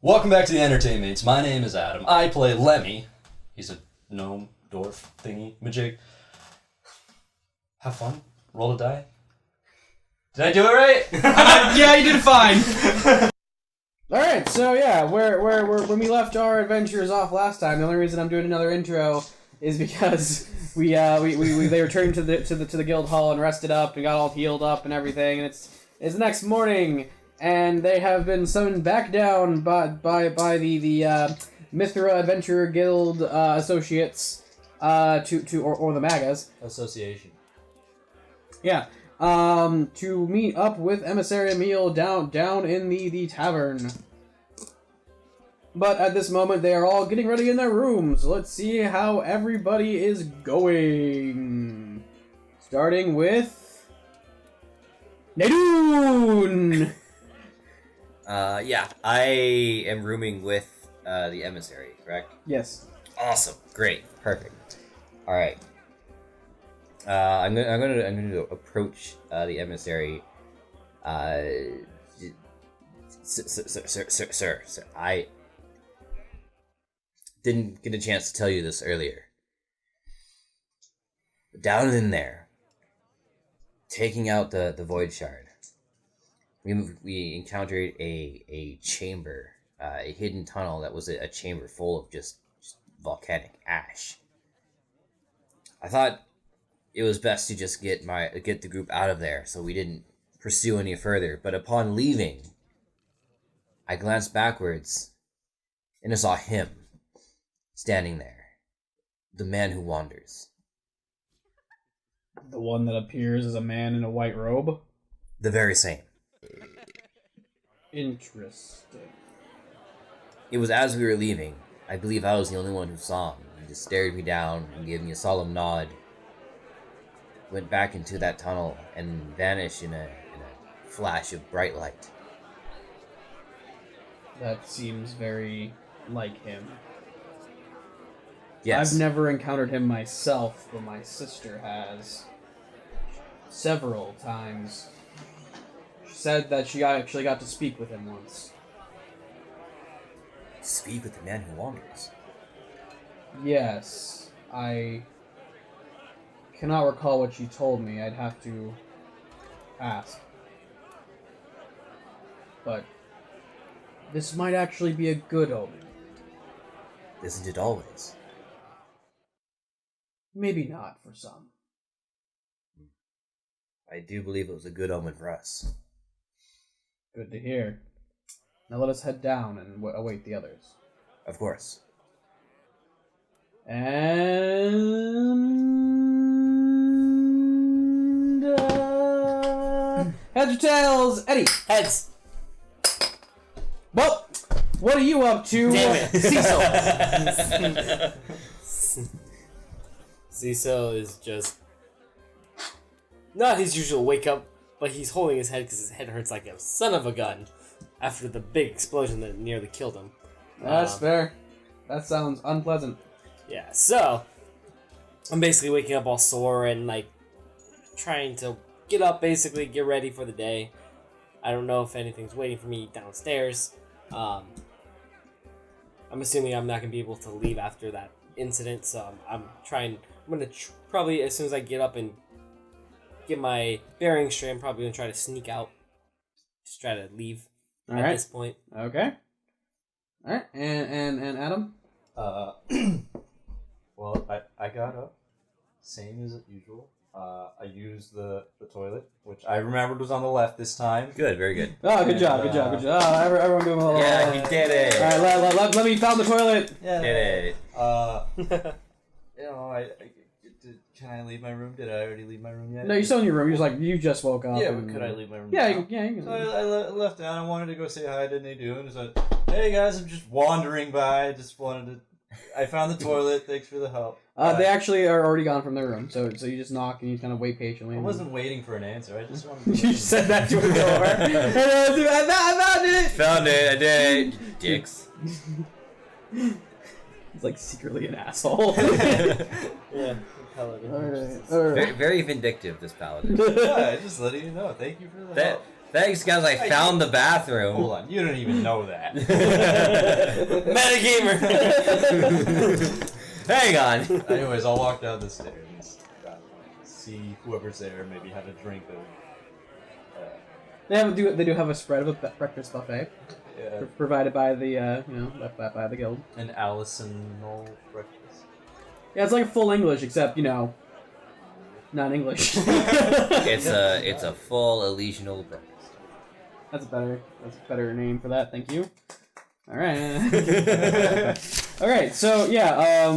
Welcome back to the Entertainmates. My name is Adam. I play Lemmy. He's a gnome, dwarf, thingy, majig. Have fun. Roll a die. Did I do it right? Yeah, you did fine. Alright, so yeah, when we left our adventures off last time, the only reason I'm doing another intro is because they returned to the guild hall and rested up and got all healed up and everything, and it's the next morning, and they have been summoned back down by the Mithra Adventure Guild associates or the Magas Association. Yeah. To meet up with Emissary Emil down in the tavern. But at this moment, they are all getting ready in their rooms. Let's see how everybody is going. Starting with Nadoon! Yeah, I am rooming with the emissary, correct? Yes. Awesome, great, perfect. All right. I'm gonna approach the emissary. Sir, I didn't get a chance to tell you this earlier. Down in there, taking out the void shard, we encountered a chamber, a hidden tunnel that was a chamber full of just volcanic ash. I thought it was best to just get the group out of there, so we didn't pursue any further. But upon leaving, I glanced backwards, and I saw him standing there, the man who wanders. The one that appears as a man in a white robe? The very same. Interesting. It was as we were leaving. I believe I was the only one who saw him. He just stared me down and gave me a solemn nod. Went back into that tunnel and vanished in a flash of bright light. That seems very like him. Yes. I've never encountered him myself, but my sister has. Several times. She said that she actually got to speak with him once. Speak with the man who wanders. Yes, I cannot recall what she told me. I'd have to ask. But this might actually be a good omen. Isn't it always? Maybe not for some. I do believe it was a good omen for us. Good to hear. Now let us head down and await the others. Of course. And heads or tails, Eddie. Heads. Well, what are you up to, Damn it. Cecil? Cecil is just not his usual wake up, but he's holding his head because his head hurts like a son of a gun after the big explosion that nearly killed him. That's fair. That sounds unpleasant. Yeah, so I'm basically waking up all sore and like trying to get up, basically get ready for the day. I don't know if anything's waiting for me downstairs. I'm assuming I'm not gonna be able to leave after that incident, so I'm gonna probably as soon as I get up and get my bearings straight, I'm probably gonna try to sneak out, just try to leave at this point. Okay. All right. And Adam. Well, I got up, same as usual. I used the toilet, which I remembered was on the left this time. Good, very good. Oh, good job. Oh, everyone doing a little. Yeah, he did it. All right, let me found the toilet. Yeah. Did it. Can I leave my room? Did I already leave my room yet? No, you're still in your room. You just woke up. Yeah, and... but could I leave my room? Yeah, now? you can. So I left down. I wanted to go say hi to Nadoon. And so, hey guys, I'm just wandering by. I found the toilet. Thanks for the help. They actually are already gone from their room, so you just knock and you kind of wait patiently. I wasn't waiting for an answer. I just wanted to You said that to a door. I Found it, I did it. Dicks. It's like secretly an asshole. Yeah, paladin. Alright. Very, very vindictive, this paladin. Yeah, just letting you know. Thank you for the help. Thanks, guys. I found the bathroom. Hold on, you don't even know that. Metagamer. Hang on. Anyways, I'll walk down the stairs, see whoever's there, maybe have a drink of. They do have a spread of a breakfast buffet provided by the by the guild. An Allisonal breakfast. Yeah, it's like full English except not English. It's a full Elysianal breakfast. That's a better name for that. Thank you. All right. All right. So yeah,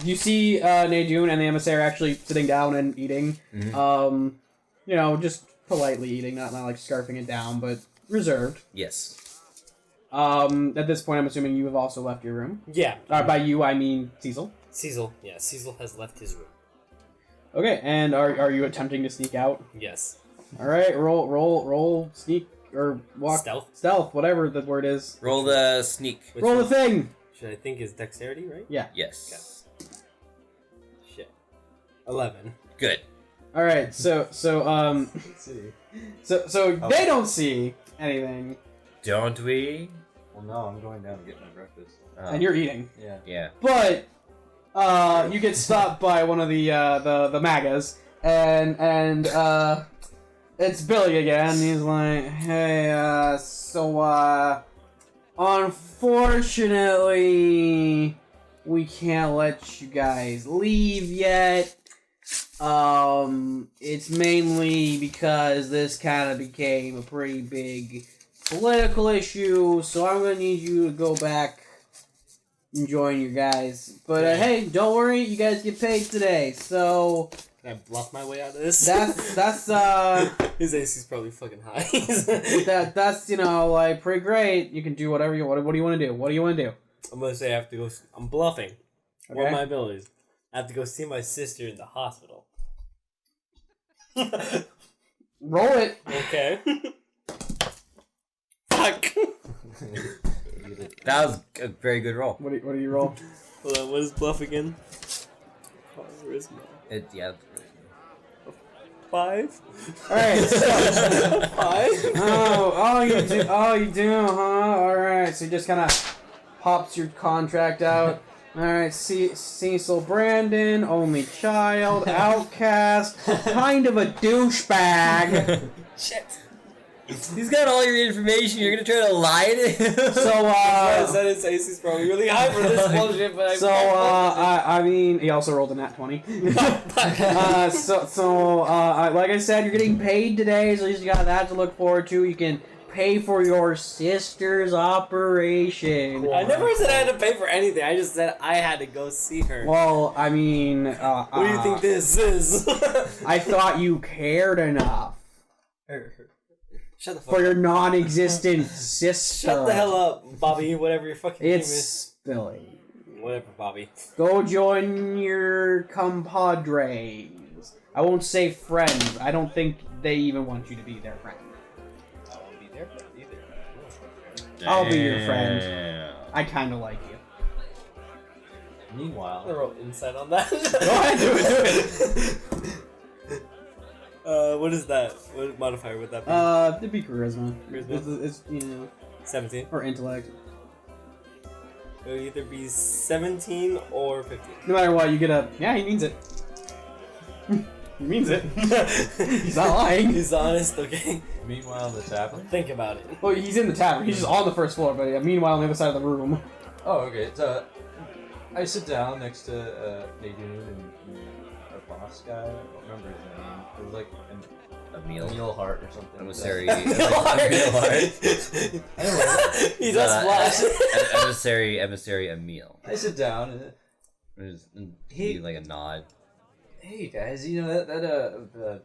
you see Nejun and the emissary actually sitting down and eating. Mm-hmm. Just politely eating, not like scarfing it down, but reserved. Yes. At this point, I'm assuming you have also left your room. Yeah. By you, I mean Cecil. Cecil. Yeah, Cecil has left his room. Okay, and are you attempting to sneak out? Yes. All right, roll, sneak or walk, stealth, whatever the word is. Roll the sneak. Roll the thing. Should I think is dexterity, right? Yeah. Yes. Okay. Shit. 11. Good. All right, so they don't see anything. Don't we? Well, no, I'm going down to get my breakfast. And you're eating. Yeah. Yeah. But you get stopped by one of the magas, and it's Billy again. He's like, "Hey, unfortunately, we can't let you guys leave yet. It's mainly because this kind of became a pretty big political issue, so I'm gonna need you to go back and join your guys. But hey, don't worry, you guys get paid today. So can I bluff my way out of this? that's his AC's probably fucking high. that's like pretty great. You can do whatever you want. What do you want to do? What do you want to do? I'm gonna say I have to go. I'm bluffing. Okay. What are my abilities? I have to go see my sister in the hospital. Roll it. Okay. Fuck. That was a very good roll. What do you roll? Hold on, what is bluff again? Charisma. Yeah. 5? Alright, so 5? Oh, you do, huh? Alright, so he just kinda pops your contract out. Alright, Cecil Brandon, only child, outcast, kind of a douchebag. Shit. He's got all your information. You're gonna try to lie to him. So, That his AC's probably really high for this bullshit, but I mean, he also rolled a nat 20. Like I said, you're getting paid today, so you got that to look forward to. You can pay for your sister's operation. I never said I had to pay for anything. I just said I had to go see her. Well, I mean, what do you think this is? I thought you cared enough Shut the fuck for up. your non-existent sister. Shut the hell up, Bobby, whatever your fucking name is. It's Billy. Whatever, Bobby. Go join your compadres. I won't say friends. I don't think they even want you to be their friend. I won't be their friend either. I'll be your friend. I kind of like you. Meanwhile, I'll roll insight on that. Go ahead, do it. What is that? What modifier would that be? It'd be charisma. Charisma? It's 17. or intellect. It would either be 17 or 15. No matter what, you get a. Yeah, he means it. He means it. He's not lying. He's honest, okay? meanwhile, the tavern. Think about it. Well, he's in the tavern. He's just on the first floor, but meanwhile, on the other side of the room. Oh, okay. So, I sit down next to Nadine and our boss guy. I don't remember his name. It was like Emil Hart or something. Emissary. Emil Hart. He does flash. Emissary Emil. I sit down and He like a nod. hey guys, that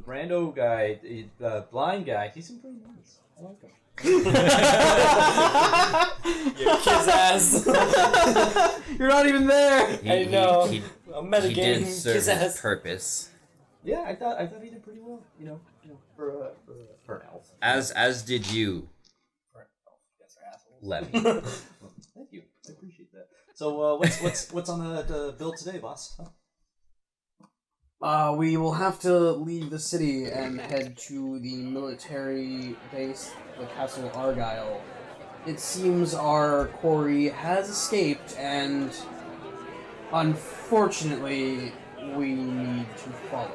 Brando guy, the blind guy, he seemed pretty nice. I like him. Your kid's ass. You're not even there. I know. He I'm did metagaming serve his his ass. purpose. Yeah, I thought he did pretty well. For an elf. As did you, For an elf, you guys are assholes. Lemmy. Well, thank you, I appreciate that. So what's on the bill today, boss? We will have to leave the city and head to the military base, the Castle Argyle. It seems our quarry has escaped, and unfortunately, we need to follow.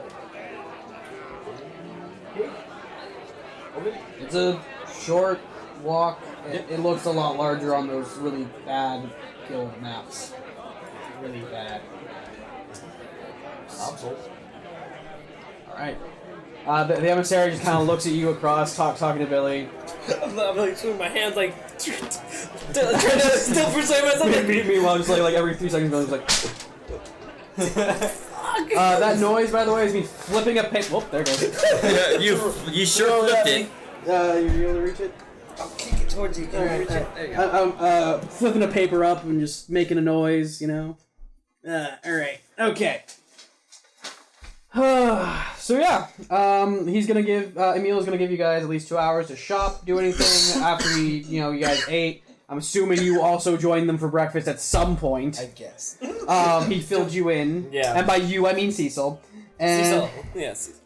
It's a short walk. It looks a lot larger on those really bad guild maps. Really bad. Alright. The emissary just kind of looks at you across, talking to Billy. I'm like swinging my hands like trying to still persuade myself. Meanwhile, just like every 3 seconds, Billy's like. That noise, by the way, is me flipping a paper. Whoop, there it goes. you sure flipped it. You able to reach it? I'll kick it towards you. Can you reach it? There you go. I'm flipping a paper up and just making a noise, you know. Alright. Okay. So yeah, he's gonna give Emil's gonna give you guys at least 2 hours to shop, do anything after you guys ate. I'm assuming you also joined them for breakfast at some point. I guess. He filled you in. Yeah. And by you I mean Cecil. And Cecil. Yes.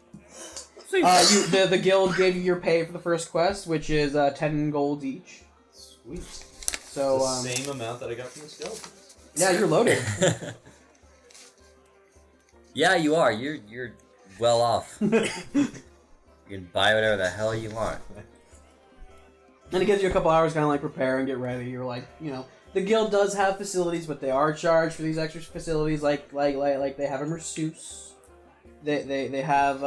the guild gave you your pay for the first quest, which is 10 gold each. Sweet. So the same amount that I got from the skeleton. yeah, you're loaded. Yeah, you are. You're well off. You can buy whatever the hell you want. And it gives you a couple hours, kind of like prepare and get ready. You're like, the guild does have facilities, but they are charged for these extra facilities, like they have a masseuse. They have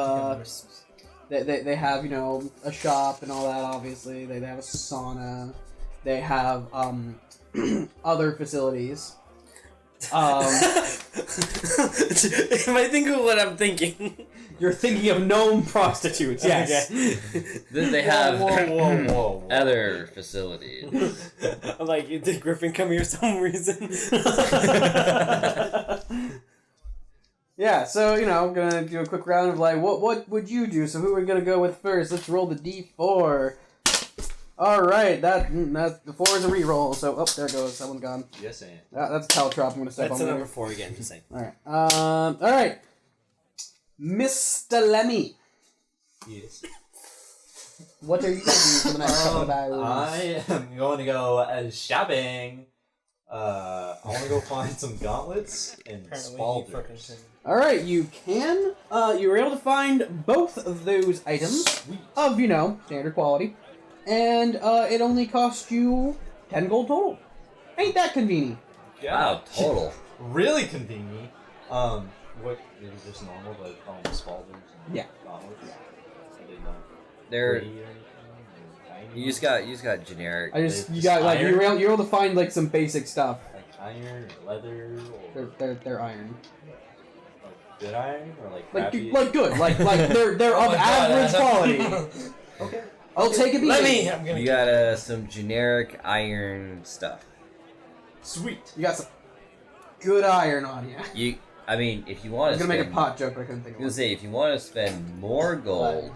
they have a shop and all that. Obviously, they have a sauna. They have other facilities. Am I thinking of what I'm thinking? You're thinking of gnome prostitutes, yes. Okay. Then they have Whoa. other facilities. I'm like, did Griffin come here for some reason? Yeah, so, I'm gonna do a quick round of like, what would you do? So who are we gonna go with first? Let's roll the D4. Alright, that the 4 is a reroll, so, there it goes, that one's gone. Yes, and. That's a caltrop I'm gonna step That's on a later. number 4 again, just saying. Alright, alright. Mr. Lemmy, Yes. what are you gonna do for the next couple of hours? I am going to go shopping. I want to go find some gauntlets and spalders. Alright, you can, you were able to find both of those items Sweet. of, standard quality. And it only cost you 10 gold total. Ain't that convenient? Wow, total. Really convenient. What is it just normal, but spalders and Yeah. gauntlets? I didn't know. They're Gray or anything, or tiny? you just got generic. You were able to find like some basic stuff. like iron or leather or They're iron. like good iron or like Like crappy. good. Like they're of my God, average that's- quality. Okay. I'll take it easy. Let me! I'm gonna You got some generic iron stuff. Sweet. You got some good iron on you. I mean, if you I want was to gonna spend, make a pot joke, but I couldn't think I of was one. gonna say if you want to spend more gold,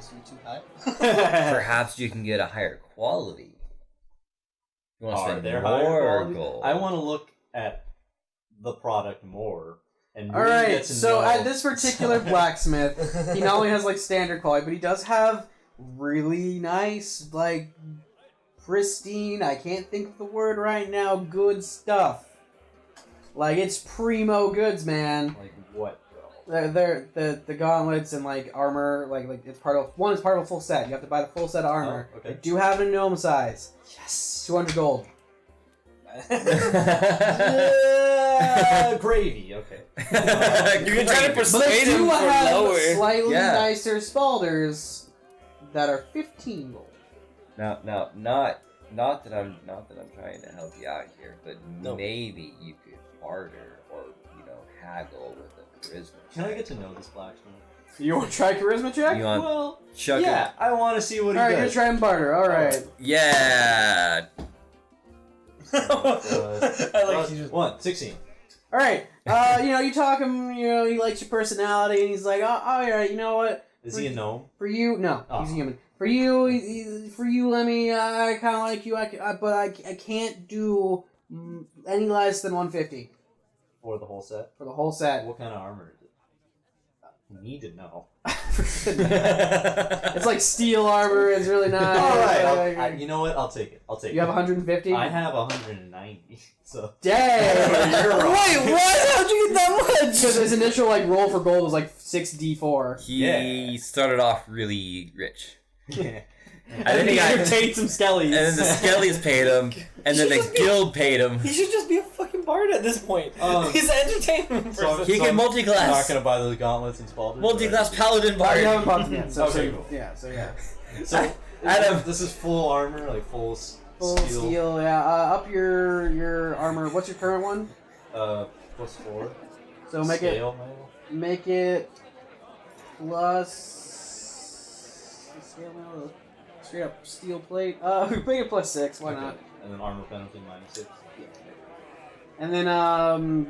perhaps you can get a higher quality. You want to Are spend there higher more quality? gold. I want to look at the product more and really Alright, get to so know. at this particular blacksmith, he not only has like standard quality, but he does have really nice, like pristine, I can't think of the word right now, good stuff. Like it's primo goods, man. Like what? They're the gauntlets and like armor, like it's part of one is part of a full set. You have to buy the full set of armor. Oh, okay. They do have it in gnome size. Yes. 200 gold. Gravy. Okay. You can try to But they persuade do him for have lower. slightly Yeah. nicer spalders that are 15 gold. Now, not that I'm trying to help you out here, but No. maybe you could barter or haggle with a charisma. Can I get to know this blacksmith? You want to try charisma check? You want Well, chuck yeah. I want to see what he Alright, you're does. gonna try and barter. Alright. Yeah. I like you just 16. Alright. You talk him, he likes your personality, and he's like, oh, alright, you know what? Is he a gnome? For you, no, Oh. he's human. For you, Lemmy, I kind of like you, but I can't do any less than 150 For the whole set? for the whole set. What kind of armor is it? need to know. It's like steel armor. It's really nice. All right, you know what? I'll take it. You have 150? I have 190. So Dang! You're wrong. Wait, what? How'd you get that much? Because his initial roll for gold was 6d4. He started off really rich. Yeah. And then he paid some skellies. And then the Skellies paid him, and then the guild paid him. He should just be a fucking bard at this point. He's an entertainment person. He can I'm multi-class. not gonna buy those gauntlets and Spalding. Multi-class paladin You bard. haven't bought them yet. So, Okay, cool. Yeah, so yeah. So Adam. this is full armor, like full Full steel, yeah. Up your armor. What's your current one? +4. So make Scale, it plus scale mail, straight up steel plate. Make it +6. Why not? And then armor penalty -6. And then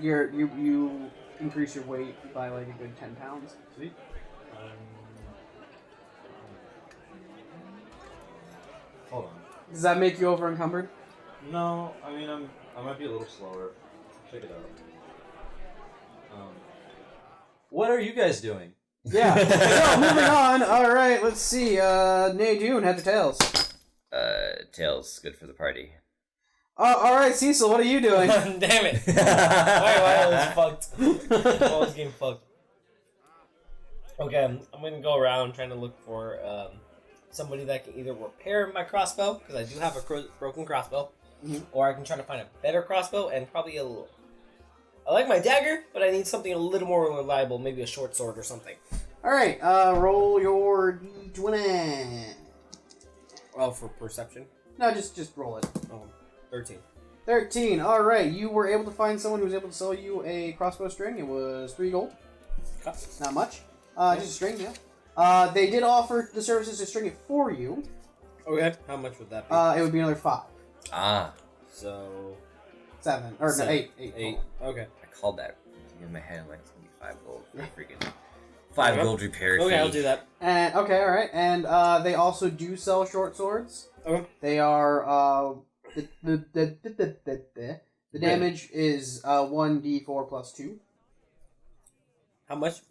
you increase your weight by a good 10 pounds. Sweet. Hold on. Does that make you over encumbered? No, I mean I might be a little slower. Check it out. What are you guys doing? Yeah. So moving on. All right. Let's see. Nay Dune, heads or tails? Tails, good for the party. All right, Cecil. What are you doing? Damn it. I was fucked. I was getting fucked. Okay, I'm gonna go around trying to look for somebody that can either repair my crossbow, because I do have a broken crossbow, or I can try to find a better crossbow and probably I like my dagger, but I need something a little more reliable, maybe a short sword or something. All right. Roll your d20. Oh, for perception? No, just roll it. 13. 13. All right. You were able to find someone who was able to sell you a crossbow string. It was 3 gold. Okay. Not much. Just a string, yeah. They did offer the services to string it for you. Okay. How much would that be? It would be another 5. Ah, So 7. Or no, 7. 8. 8. Okay. I called that in my head. I'm like, it's gonna be 5 gold. Freaking 5 gold repair fee. Okay, I'll do that. And okay, all right. And they also do sell short swords. Okay. They are the damage is 1d4 plus 2. How much?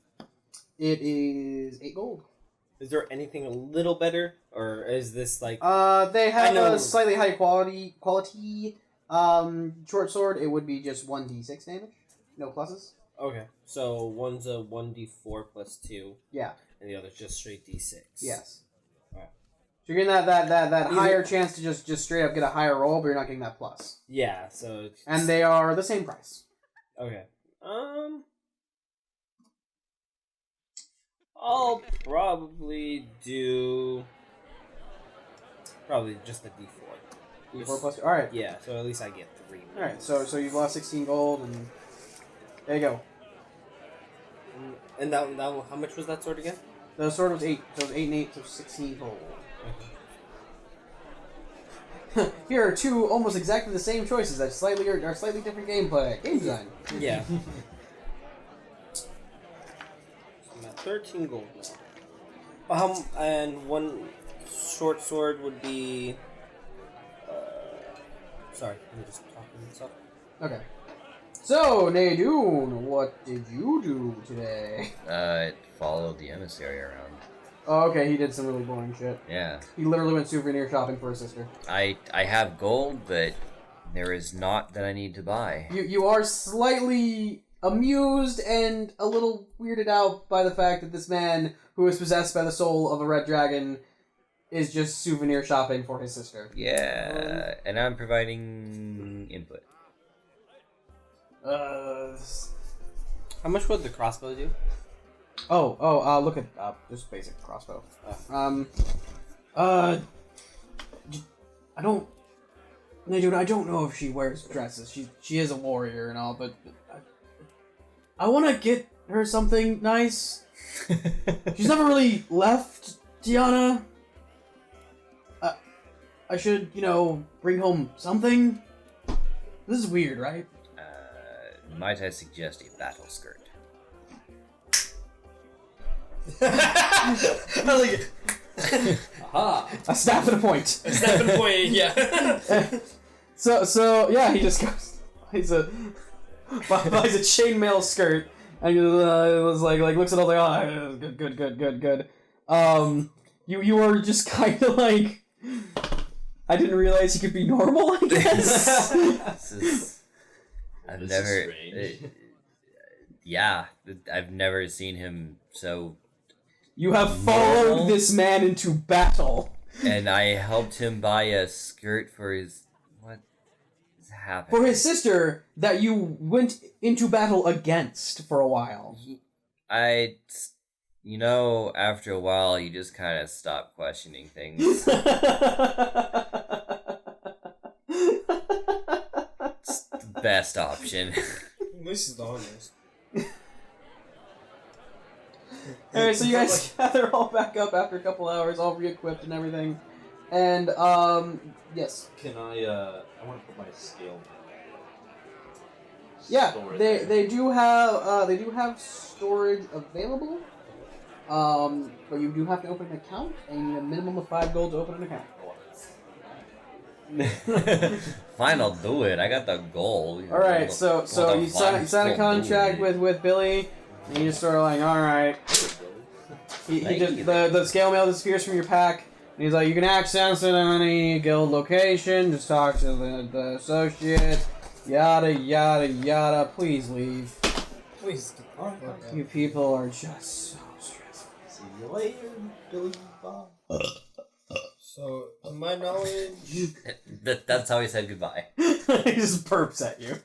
It is 8 gold. Is there anything a little better, or is this like? They have I know. a slightly high quality short sword. It would be just 1d6 damage, no pluses. Okay, so one's a 1d4 plus 2. Yeah. And the other's just straight d6. Yes. Alright. So you're getting that higher chance to just straight up get a higher roll, but you're not getting that plus. Yeah. So. And they are the same price. Okay. I'll probably do just a d4. D4 plus 2. All right. Yeah. So at least I get 3. All right. So you've lost 16 gold, and there you go. And that how much was that sword again? The sword was 8. So it was 8 and 8, so 16 gold. Okay. Here are 2 almost exactly the same choices that slightly different gameplay. Game design. Yeah. I'm at 13 gold now. And one short sword would be. Sorry, I'm just talking stuff. Okay. So, Nadune, what did you do today? Followed the emissary around. Oh, okay, he did some really boring shit. Yeah. He literally went souvenir shopping for his sister. I have gold, but there is naught that I need to buy. You are slightly amused and a little weirded out by the fact that this man, who is possessed by the soul of a red dragon, is just souvenir shopping for his sister. Yeah, and I'm providing input. How much would the crossbow do? Look at just basic crossbow. I don't know if she wears dresses. She is a warrior and all, but I want to get her something nice. She's never really left Tiana. I should, bring home something. This is weird, right? Might I suggest a battle skirt? I like it. Aha! A staff and a point. A step and point, yeah. So yeah, he just goes buys a chainmail skirt And he was like looks at all like, oh, good. You were just kind of like, I didn't realize he could be normal, I guess. I've This never. is strange. Yeah, I've never seen him so. You have followed Normal? this man into battle. And I helped him buy a skirt for his. What is happening? For his sister that you went into battle against for a while. After a while, you just kind of stop questioning things. It's the best option. This is the honest. Alright, so you guys gather all back up after a couple hours, all re-equipped and everything. And, yes. Can I want to put my scale. Yeah, store they there. do have storage available. But you do have to open an account, and you need a minimum of 5 gold to open an account. Fine, I'll do it. I got the goal. All right, so you sign a contract with Billy, and you just sort of like, all right. He just the scale mail disappears from your pack, and he's like, you can access it on any guild location. Just talk to the associate. Yada yada yada. Please leave. Please. You people are just so stressful. See you later, Billy Bob. So, to my knowledge, That's how he said goodbye. He just burps at you.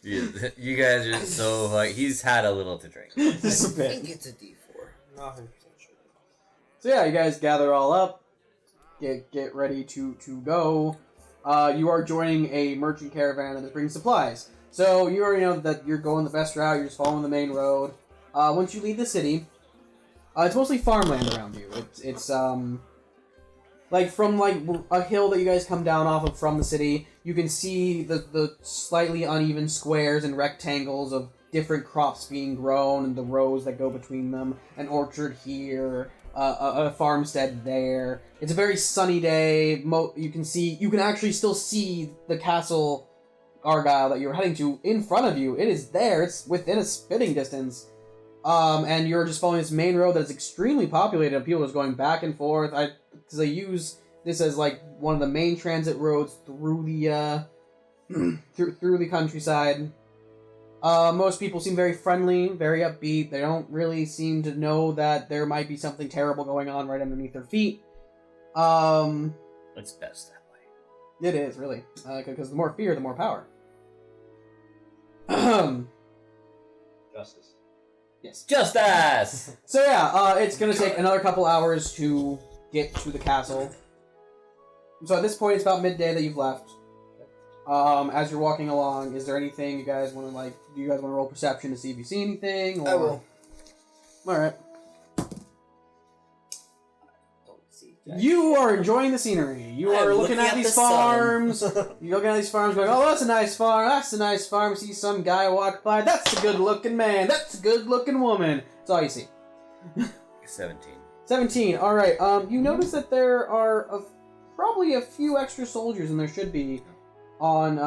You guys are so like he's had a little to drink. Just a I bit. think it's a D4. Not 100% sure. So yeah, you guys gather all up, get ready to go. You are joining a merchant caravan that is bringing supplies. So you already know that you're going the best route. You're just following the main road. Once you leave the city, it's mostly farmland around you. It's like from like a hill that you guys come down off of from the city. You can see the slightly uneven squares and rectangles of different crops being grown and the rows that go between them. An orchard here, a farmstead there. It's a very sunny day. You can actually still see the castle Argyle that you're heading to in front of you. It is there. It's within a spitting distance. And you're just following this main road that is extremely populated of people just going back and forth. Because they use this as like one of the main transit roads through the through the countryside. Most people seem very friendly, very upbeat. They don't really seem to know that there might be something terrible going on right underneath their feet. It's best that way. It is really because the more fear, the more power. Justice. Yes. Justice. So yeah, it's gonna take another couple hours to get to the castle. So at this point, it's about midday that you've left. As you're walking along, is there anything you guys want to like? Do you guys want to roll perception to see if you see anything? Or... I will. All right. Don't see. You are enjoying the scenery. You are looking at these farms. You're looking at these farms, going, "Oh, that's a nice farm. That's a nice farm." See some guy walk by. That's a good-looking man. That's a good-looking woman. That's all you see. 17. 17. All right. You notice that there are probably a few extra soldiers, and there should be on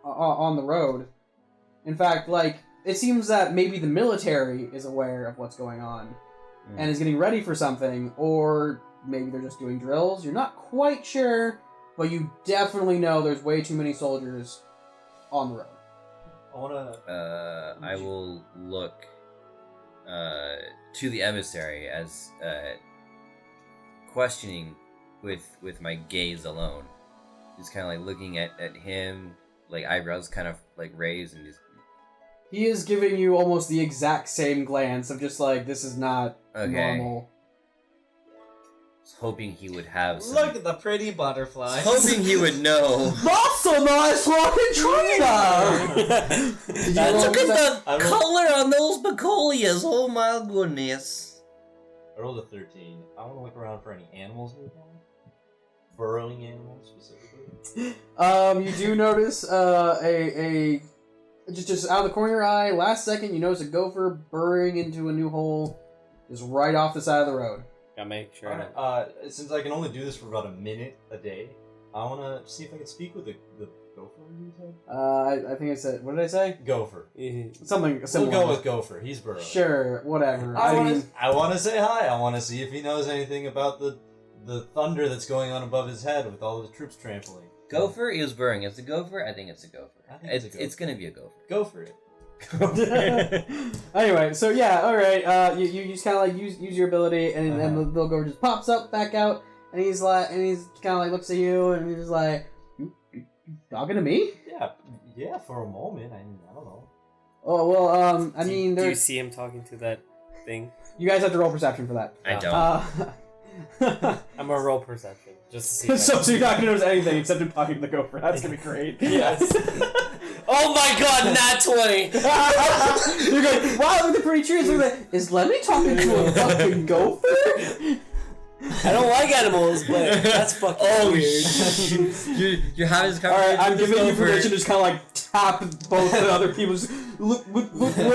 the road. In fact, like it seems that maybe the military is aware of what's going on and is getting ready for something, or maybe they're just doing drills. You're not quite sure, but you definitely know there's way too many soldiers on the road. I wanna. I will look to the emissary as questioning with my gaze alone. Just kind of like looking at him, like eyebrows kind of like raised and just. He is giving you almost the exact same glance of just like, this is not normal. Was hoping he would have some. Look at the pretty butterflies. Hoping he would know. That's a nice looking trainer! Look at the color on those begonias. Oh my goodness. I rolled a 13. I want to look around for any animals nearby. Burrowing animals specifically. You do notice just out of the corner of your eye, last second you notice a gopher burrowing into a new hole just right off the side of the road. Gotta make sure. Since I can only do this for about a minute a day, I want to see if I can speak with the Gopher, you said? I think I said, what did I say? Gopher. Something similar. We'll go with Gopher. He's burrowing. Sure, whatever. I want to say hi. I want to see if he knows anything about the thunder that's going on above his head with all the troops trampling. Gopher is burrowing. It's a gopher? I think it's a gopher. I think it's a gopher. It's gonna be a gopher. Go for it. Anyway, so yeah, alright, you just kind of like use your ability, and then the little Gopher just pops up, back out, and he's kind of like looks at you, and he's like, you talking to me? Yeah, for a moment. I don't know. Oh, well, I mean, do you there's... see him talking to that thing? You guys have to roll perception for that. I don't. I'm gonna roll perception just to see. So you're not gonna notice anything except him talking to the Gopher. That's gonna be great. Yes. Oh my god, nat 20! You're going, wow, look at the pretty trees. Look at that. Is Lemmy talking to a fucking Gopher? I don't like animals, but that's fucking weird. You're having this conversation. Alright, I'm with this giving you gopher. permission to just kind of like tap both the other people's. Look,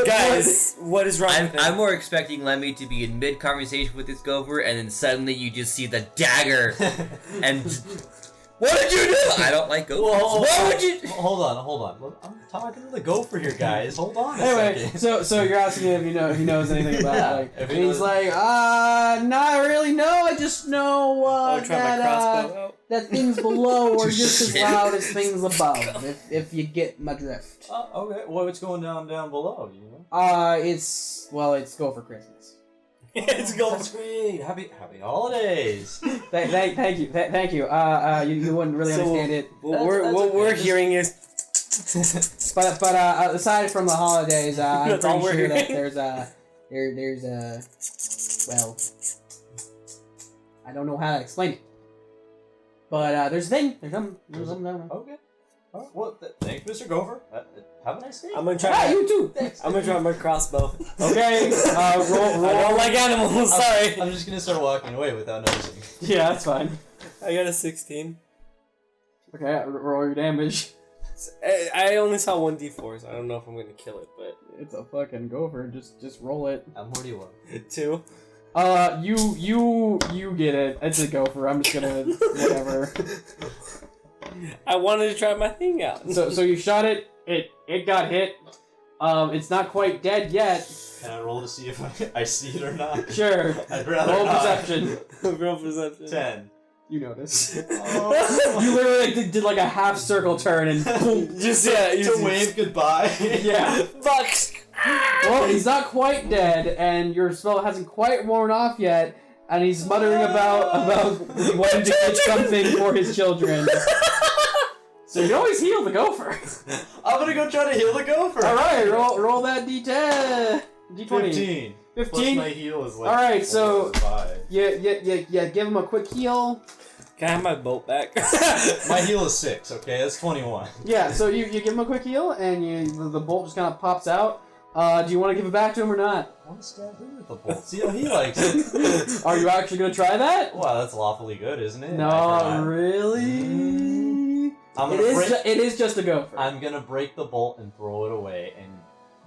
Guys, what is wrong with him? I'm more expecting Lemmy to be in mid-conversation with this gopher, and then suddenly you just see the dagger, and what did you do? I don't like gophers. Whoa, What would you? Hold on. Look, I'm talking to the Gopher here, guys. Hold on a Anyway, second. so you're asking him if he knows anything about Yeah, like, if he and he's knows- like, not really. No, I just know I'll try my crossbow out. that things below are just as Shit. loud as things above. If you get my drift. Okay. What's going down below? You know. It's Gopher Christmas. It's going. That's great. Happy holidays. Thank you. You wouldn't really understand it. What That's we're okay. hearing is. But aside from the holidays, I'm That's all pretty we're sure that hearing. there's a well, I don't know how to explain it, but there's a thing. There's something. Okay. All right. Well, thanks, Mr. Gopher. Have a nice day. I'm gonna Ah, try. you too. Thanks. I'm gonna try my crossbow. Okay. Roll. I don't like animals. Sorry. I'm just gonna start walking away without noticing. Yeah, that's fine. I got a 16. Okay, roll your damage. I only saw 1d4, so I don't know if I'm gonna kill it, but It's a fucking Gopher. Just roll it. I'm more do you want? 2. You get it. It's a Gopher. I'm just gonna whatever. I wanted to try my thing out. So you shot it. It got hit. It's not quite dead yet. Can I roll to see if I see it or not? Sure. I'd rather Roll not. perception. Real perception. 10. You notice. Oh. You literally did like a half circle turn and boom. Just To wave goodbye. Yeah. Fuck. Well, he's not quite dead, and your spell hasn't quite worn off yet, and he's muttering about wanting to get something for his children. So you can always heal the Gopher. I'm gonna go try to heal the Gopher. All right, roll that D10, D20. 15. 15? Plus my heal is like. All right, so 5. yeah, give him a quick heal. Can I have my boat back? My heal is 6. Okay, that's 21. Yeah, so you give him a quick heal, and the bolt just kind of pops out. Do you want to give it back to him or not? I want to stab him with the bolt. See how he likes it. Are you actually gonna try that? Wow, that's lawfully good, isn't it? I No, forgot. really. I'm It gonna is. break. It is just a Gopher. I'm gonna break the bolt and throw it away and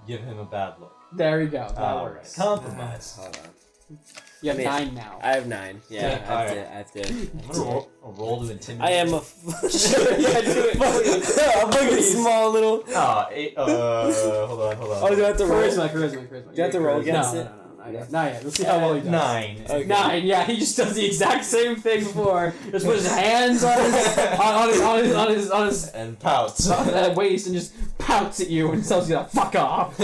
give him a bad look. There you go. That All works. right, compromise. Hold on. You have Man. 9 now. I have 9. Yeah, Yeah, I have to. I'm gonna roll to intimidate. I am a. Yeah, do it. I'm fucking small little. 8. Hold on. Oh, do I have to roll? Charisma. Do you have to roll against no, it? No, not yet. Let's see how well he does. 9. Okay. 9. Yeah, he just does the exact same thing before. Just put his hands on his And pouts. waist and just pouts at you and tells you to fuck off.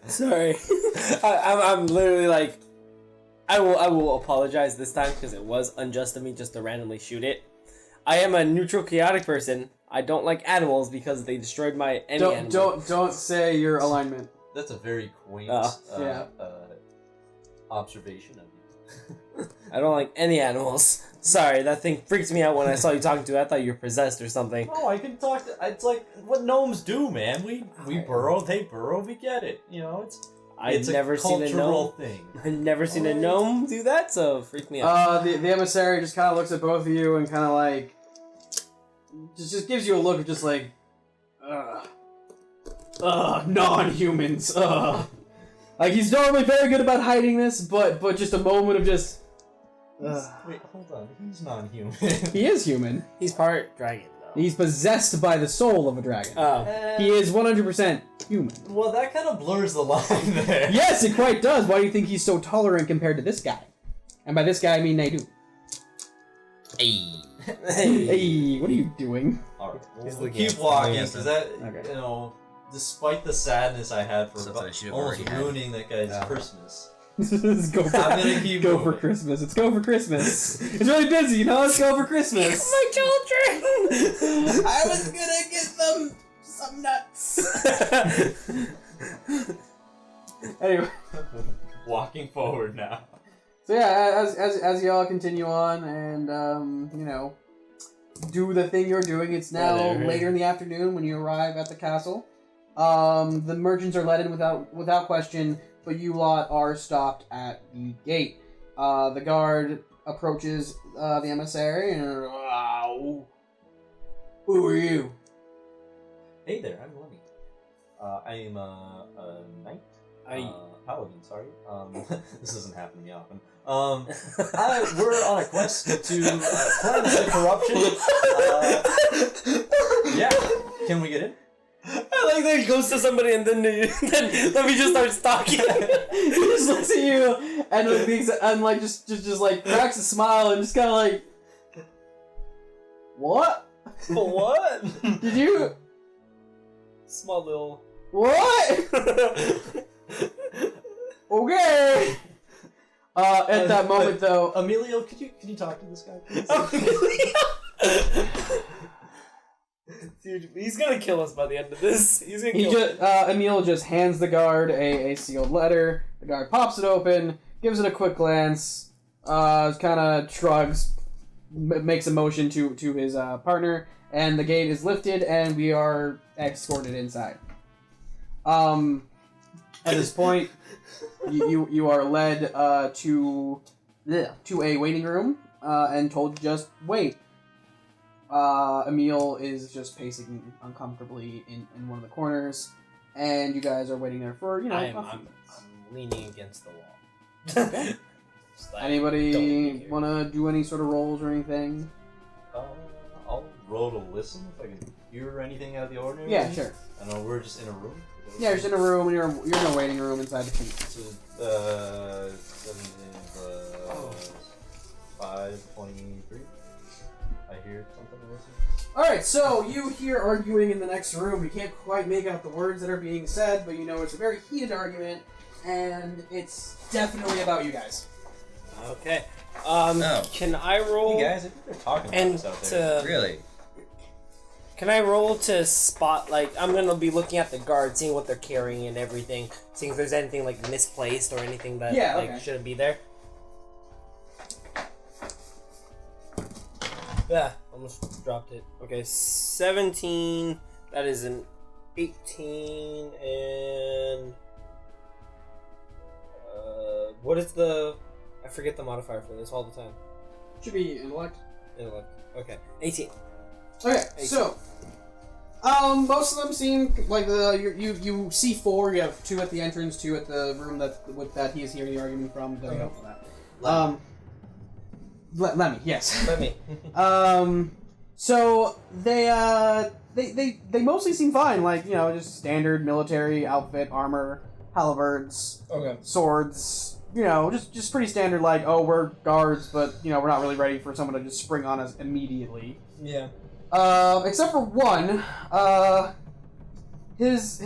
Sorry. I'm literally like. I will apologize this time because it was unjust of me just to randomly shoot it. I am a neutral chaotic person. I don't like animals because they destroyed my animal. Don't say your alignment. That's a very quaint Yeah. observation of you. I don't like any animals. Sorry, that thing freaked me out when I saw you talking to it. I thought you were possessed or something. No, I can talk to... It's like what gnomes do, man. We Alright. burrow, they burrow, we get it. You know, I've it's never a seen a cultural gnome. thing. I've never seen a gnome do that, so it freaked me out. The emissary just kind of looks at both of you and kind of like just gives you a look of just like non-humans. Like he's normally very good about hiding this, but just a moment of just Wait, hold on. He's non-human. He is human. He's part dragon, though. He's possessed by the soul of a dragon. Oh. He is 100% human. Well, that kind of blurs the line there. Yes, it quite does. Why do you think he's so tolerant compared to this guy? And by this guy, I mean Naidu. Hey. Hey, what are you doing? Alright, He's we'll looking keep at walking, something. because that, Okay. you know, despite the sadness I had for Something I should have almost already had. ruining that guy's Yeah. Christmas. Let's go for, I'm gonna keep go for moving. Christmas. Let's go for Christmas. It's really busy, you know? Let's go for Christmas. My children! I was gonna get them some nuts. Anyway. Walking forward now. So yeah, as y'all continue on and you know, do the thing you're doing. It's now later in the afternoon when you arrive at the castle. The merchants are let in without question, but you lot are stopped at the gate. The guard approaches the emissary and wow, who are you? Hey there, I'm Lenny. I am a knight. Paladin, sorry. This doesn't happen to me often. We're on a quest to cleanse the corruption. Yeah, can we get in? I like that he goes to somebody and then let me just start stalking. He just looks at you and like just like cracks a smile and just kind of like, what? What? Did you? Small little. What? Okay. At that moment, though, Emilio, can you talk to this guy, please? Dude, he's gonna kill us by the end of this. He's gonna kill us. Emil just hands the guard a sealed letter. The guard pops it open, gives it a quick glance, kind of shrugs, makes a motion to his partner, and the gate is lifted, and we are escorted inside. At this point, you are led to a waiting room and told to just wait. Emil is just pacing uncomfortably in one of the corners, and you guys are waiting there for, you know, I'm leaning against the wall. Okay. Just like, Anybody don't be here. want to do any sort of rolls or anything? I'll roll to listen if I can hear anything out of the ordinary. Yeah, sure. I know we're just in a room. Yeah, you're just in a room, and you're in a waiting room inside the keep. So, 5:23. I hear something or listen. Alright, so you hear arguing in the next room. You can't quite make out the words that are being said, but you know it's a very heated argument, and it's definitely about you guys. Okay. Oh. Can I roll? Hey guys, I think they're talking about And this out there. Really? Can I roll to spot, like, I'm gonna be looking at the guard, seeing what they're carrying and everything, seeing if there's anything, like, misplaced or anything that, Yeah, like, okay. shouldn't be there? Yeah, almost dropped it. Okay, 17, that is an 18, and... what is the... I forget the modifier for this all the time. Should be intellect. Intellect. Okay, 18. Okay, so most of them seem like you see four. You have two at the entrance, two at the room that he is hearing the argument from. Doesn't help for that. Lemmy, yes. Let me. So they mostly seem fine. Like, you know, just standard military outfit, armor, halberds, Okay. swords. You know, just pretty standard. Like, oh, we're guards, but you know, we're not really ready for someone to just spring on us immediately. Yeah. Except for one, his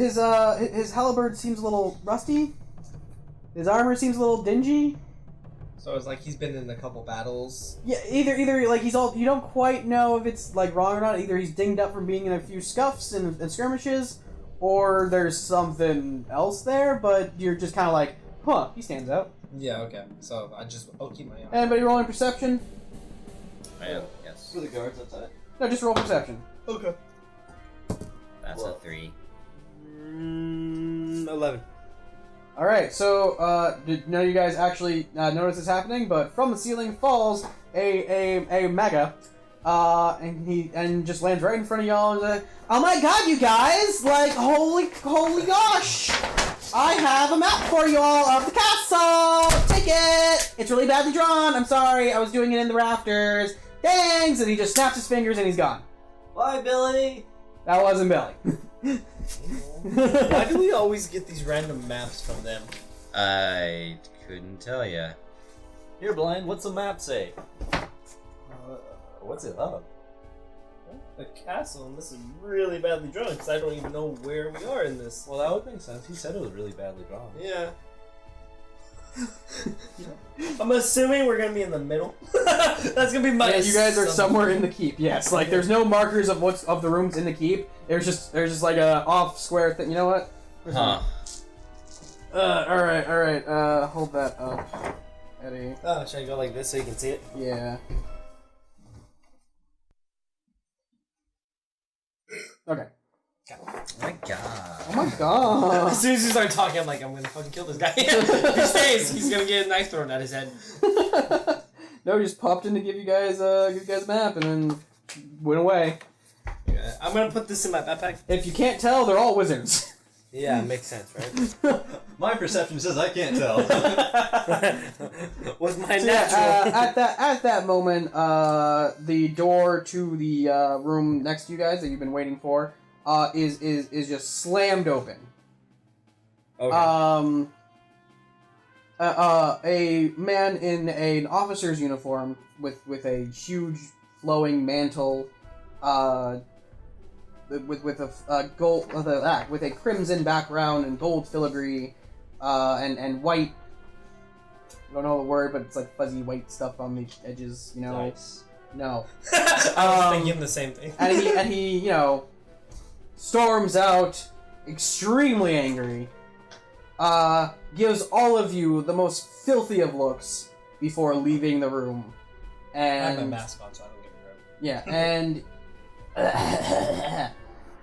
halberd seems a little rusty. His armor seems a little dingy. So it's like he's been in a couple battles. Yeah, either like he's all, you don't quite know if it's like wrong or not. Either he's dinged up from being in a few scuffs and skirmishes, or there's something else there. But you're just kind of like, huh, he stands out. Yeah, okay. So I'll keep my eye. Anybody rolling perception? I am, yes. For the guards outside. No, just roll perception. Okay. That's a 3. 11. All right, so did none of you guys actually notice this happening? But from the ceiling falls a mega, and just lands right in front of y'all. And like, oh my god, you guys! Like, holy gosh! I have a map for you all of the castle! Take it! It's really badly drawn. I'm sorry. I was doing it in the rafters. Thanks! And he just snaps his fingers and he's gone. Bye, Billy. That wasn't Billy. Why do we always get these random maps from them? I couldn't tell ya. Here, Blind, what's the map say? What's it of? A castle, and this is really badly drawn because I don't even know where we are in this. Well, that would make sense. He said it was really badly drawn. Yeah. I'm assuming we're gonna be in the middle. That's gonna be my. Yeah, you guys are somewhere in the keep. Yes, like there's no markers of what's of the rooms in the keep. There's just like a off square thing. You know what? Huh. All right. Hold that up, Eddie. Oh, should I go like this so you can see it? Yeah. Okay. Oh my god. Oh my god. As soon as you start talking, I'm like, I'm gonna fucking kill this guy. If he stays, he's gonna get a knife thrown at his head. No, he just popped in to give you guys a map and then went away. Yeah, I'm gonna put this in my backpack. If you can't tell, they're all wizards. Yeah, makes sense, right? My perception says I can't tell. With my So, natural. at that moment, the door to the room next to you guys that you've been waiting for is just slammed open. Okay. A man in an officer's uniform with a huge flowing mantle, with a gold with a crimson background and gold filigree, and white. I don't know the word, but it's like fuzzy white stuff on the edges. You know. Nice. No. I was thinking the same thing. and he storms out, extremely angry. Gives all of you the most filthy of looks before leaving the room. I have my And mask on, so I don't get rid. yeah,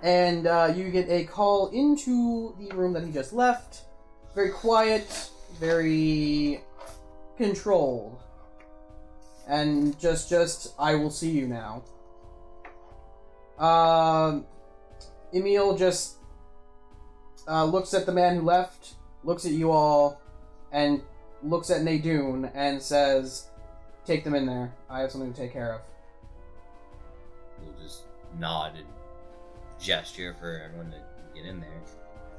and you get a call into the room that he just left. Very quiet, very controlled, and just I will see you now. Emil just looks at the man who left, looks at you all, and looks at Nadoon and says, "Take them in there. I have something to take care of." We'll just nod and gesture for everyone to get in there.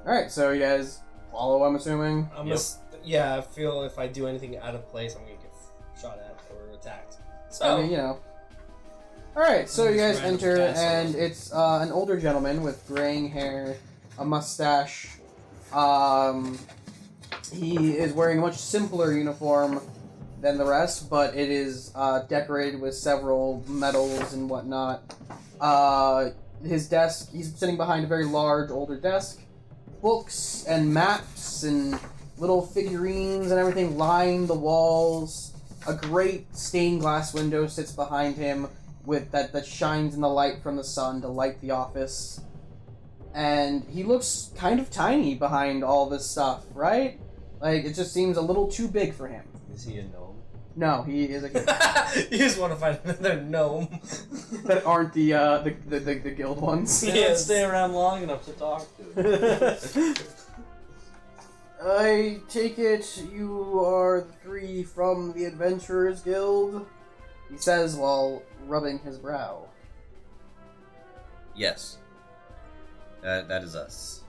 Alright, so you guys follow, I'm assuming? Yeah, I feel if I do anything out of place, I'm gonna get shot at or attacked. So, I mean, Alright, so you guys Just random enter, castle. and it's an older gentleman with graying hair, a mustache. He is wearing a much simpler uniform than the rest, but it is decorated with several medals and whatnot. His desk, he's sitting behind a very large, older desk. Books and maps and little figurines and everything line the walls. A great stained glass window sits behind him with that shines in the light from the sun to light the office. And he looks kind of tiny behind all this stuff, right? Like, it just seems a little too big for him. Is he a gnome? No, he is a kid. you just want to find another gnome. That aren't the guild ones. They don't stay around long enough to talk to. I take it you are the three from the Adventurers Guild? He says while rubbing his brow. Yes. That is us.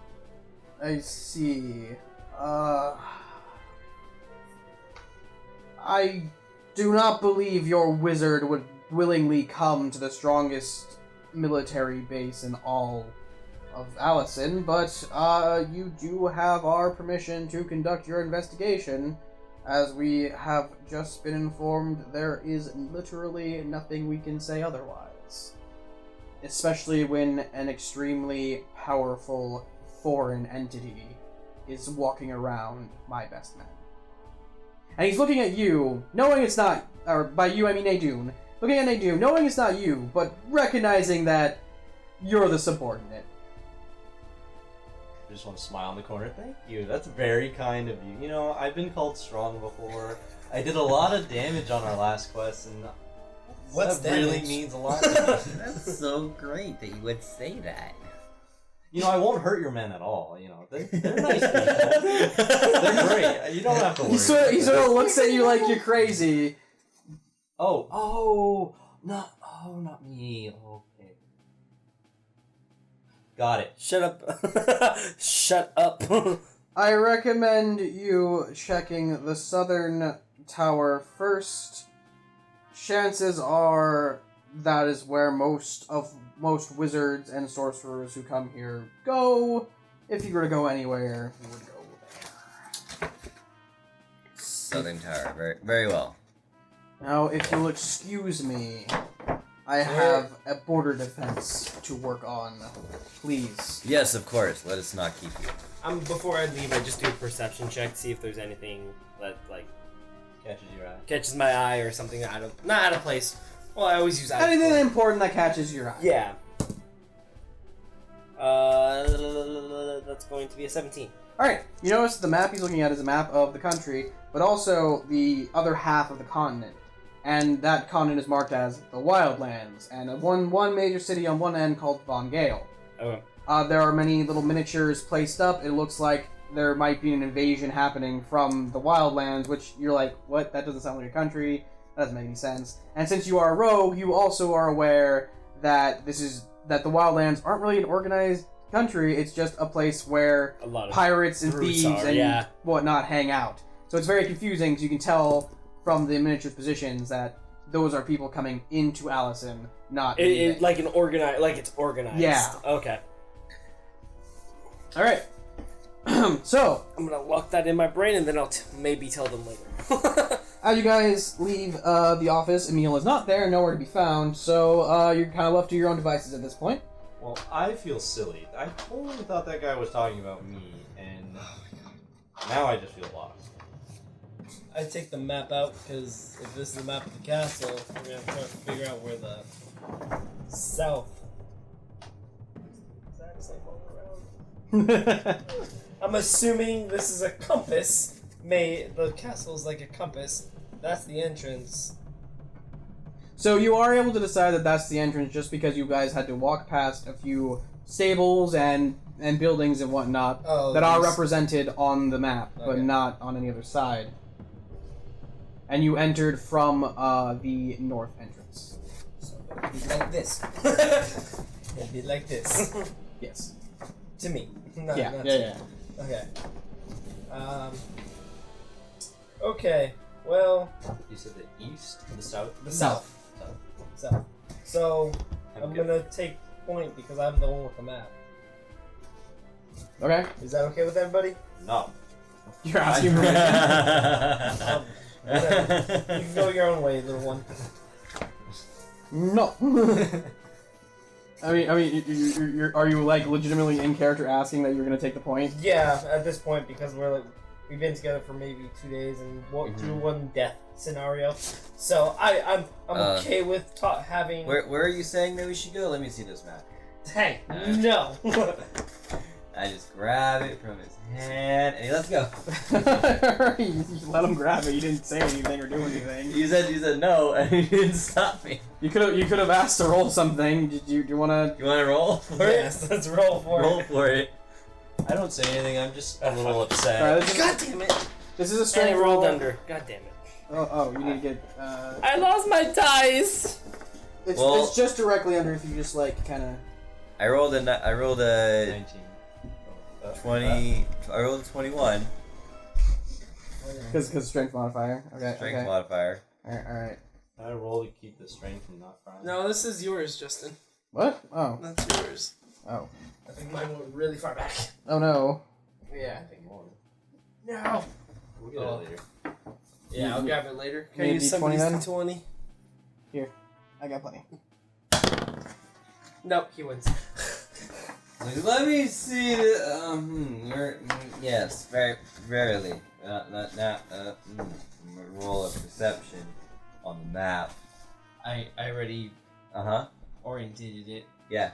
I see. I do not believe your wizard would willingly come to the strongest military base in all of Allison, but you do have our permission to conduct your investigation. As we have just been informed, there is literally nothing we can say otherwise. Especially when an extremely powerful foreign entity is walking around my best men. And he's looking at you, knowing it's not, or by you I mean Nadoon, looking at Nadoon, knowing it's not you, but recognizing that you're the subordinate. I just want to smile in the corner. Thank you. That's very kind of you. You know, I've been called strong before. I did a lot of damage on our last quest, and What's that really damage? means a lot to me. That's so great that you would say that. I won't hurt your men at all. They're nice people. They're great. You don't have to worry. He sort of looks at you like you're crazy. Not me. Okay. Got it. Shut up. Shut up. I recommend you checking the southern tower first. Chances are that is where most wizards and sorcerers who come here go. If you were to go anywhere, you would go there. Southern Tower. Very, very well. Now, if you'll excuse me, I have a border defense to work on. Please. Yes, of course. Let us not keep you. Before I leave, I just do a perception check to see if there's anything that Catches your eye. catches my eye or something not out of place. Well, I always use eye. Anything important that catches your eye. Yeah. That's going to be a 17. Alright, you notice the map he's looking at is a map of the country, but also the other half of the continent. And that continent is marked as the Wildlands, and one major city on one end called Von Gale. Okay. There are many little miniatures placed up. It looks like there might be an invasion happening from the Wildlands, which you're like, what? That doesn't sound like a country. That doesn't make any sense. And since you are a rogue, you also are aware that that the Wildlands aren't really an organized country. It's just a place where A lot of pirates and brutes thieves are, and yeah. whatnot hang out. So it's very confusing, because you can tell from the miniatures positions that those are people coming into Allison, not leaving. like it's organized. Yeah. Okay. All right. So, I'm gonna lock that in my brain, and then I'll maybe tell them later. as you guys leave the office, Emil is not there, nowhere to be found, so you're kind of left to your own devices at this point. Well, I feel silly. I totally thought that guy was talking about me, and now I just feel lost. I take the map out because if this is the map of the castle, we're gonna try to figure out where the south. Exact same all around. I'm assuming this is a compass. The castle's like a compass. That's the entrance. So you are able to decide that that's the entrance just because you guys had to walk past a few stables and buildings and whatnot that are represented on the map, but not on any other side. And you entered from the north entrance. So it'll be like this. It'll be like this. Yes. To me. Yeah. Okay. Okay. Well. You said the east or the south? The south. South. So I'm gonna take point because I'm the one with the map. Okay. Is that okay with everybody? No. You're asking for me. Whatever. You can go your own way, little one. No. I mean, you're are you like legitimately in character asking that you're gonna take the point? Yeah, at this point because we've been together for maybe 2 days and walked through one death scenario, so I'm okay with having. Where are you saying that we should go? Let me see this map. Hey, no. I just grab it from his hand and let's go. You let him grab it. You didn't say anything or do anything. You said no and you didn't stop me. You could have asked to roll something. Do you wanna? You wanna roll for it? Yes, let's roll for Roll it. for it. I don't say anything. I'm just a little upset. Alright, God damn it! this is a And strength I rolled roll. under. God damn it! Oh, you need to get. I lost my dice. It's just directly under if you just like kind of. I rolled a 19. 20. I rolled a 21. Because strength modifier. Okay. Strength okay. modifier. All right. I roll to keep the strength from not frying. No, this is yours, Justin. What? Oh. That's yours. Oh. I think mine went really far back. Oh no. Yeah. I think more. No. We'll get it later. Yeah, I'll grab it later. You Can I need use a D20 somebody's then? D20? Here, I got plenty. Nope, he wins. Let me see the yes, rarely. Roll of perception on the map. I already oriented it. Yeah.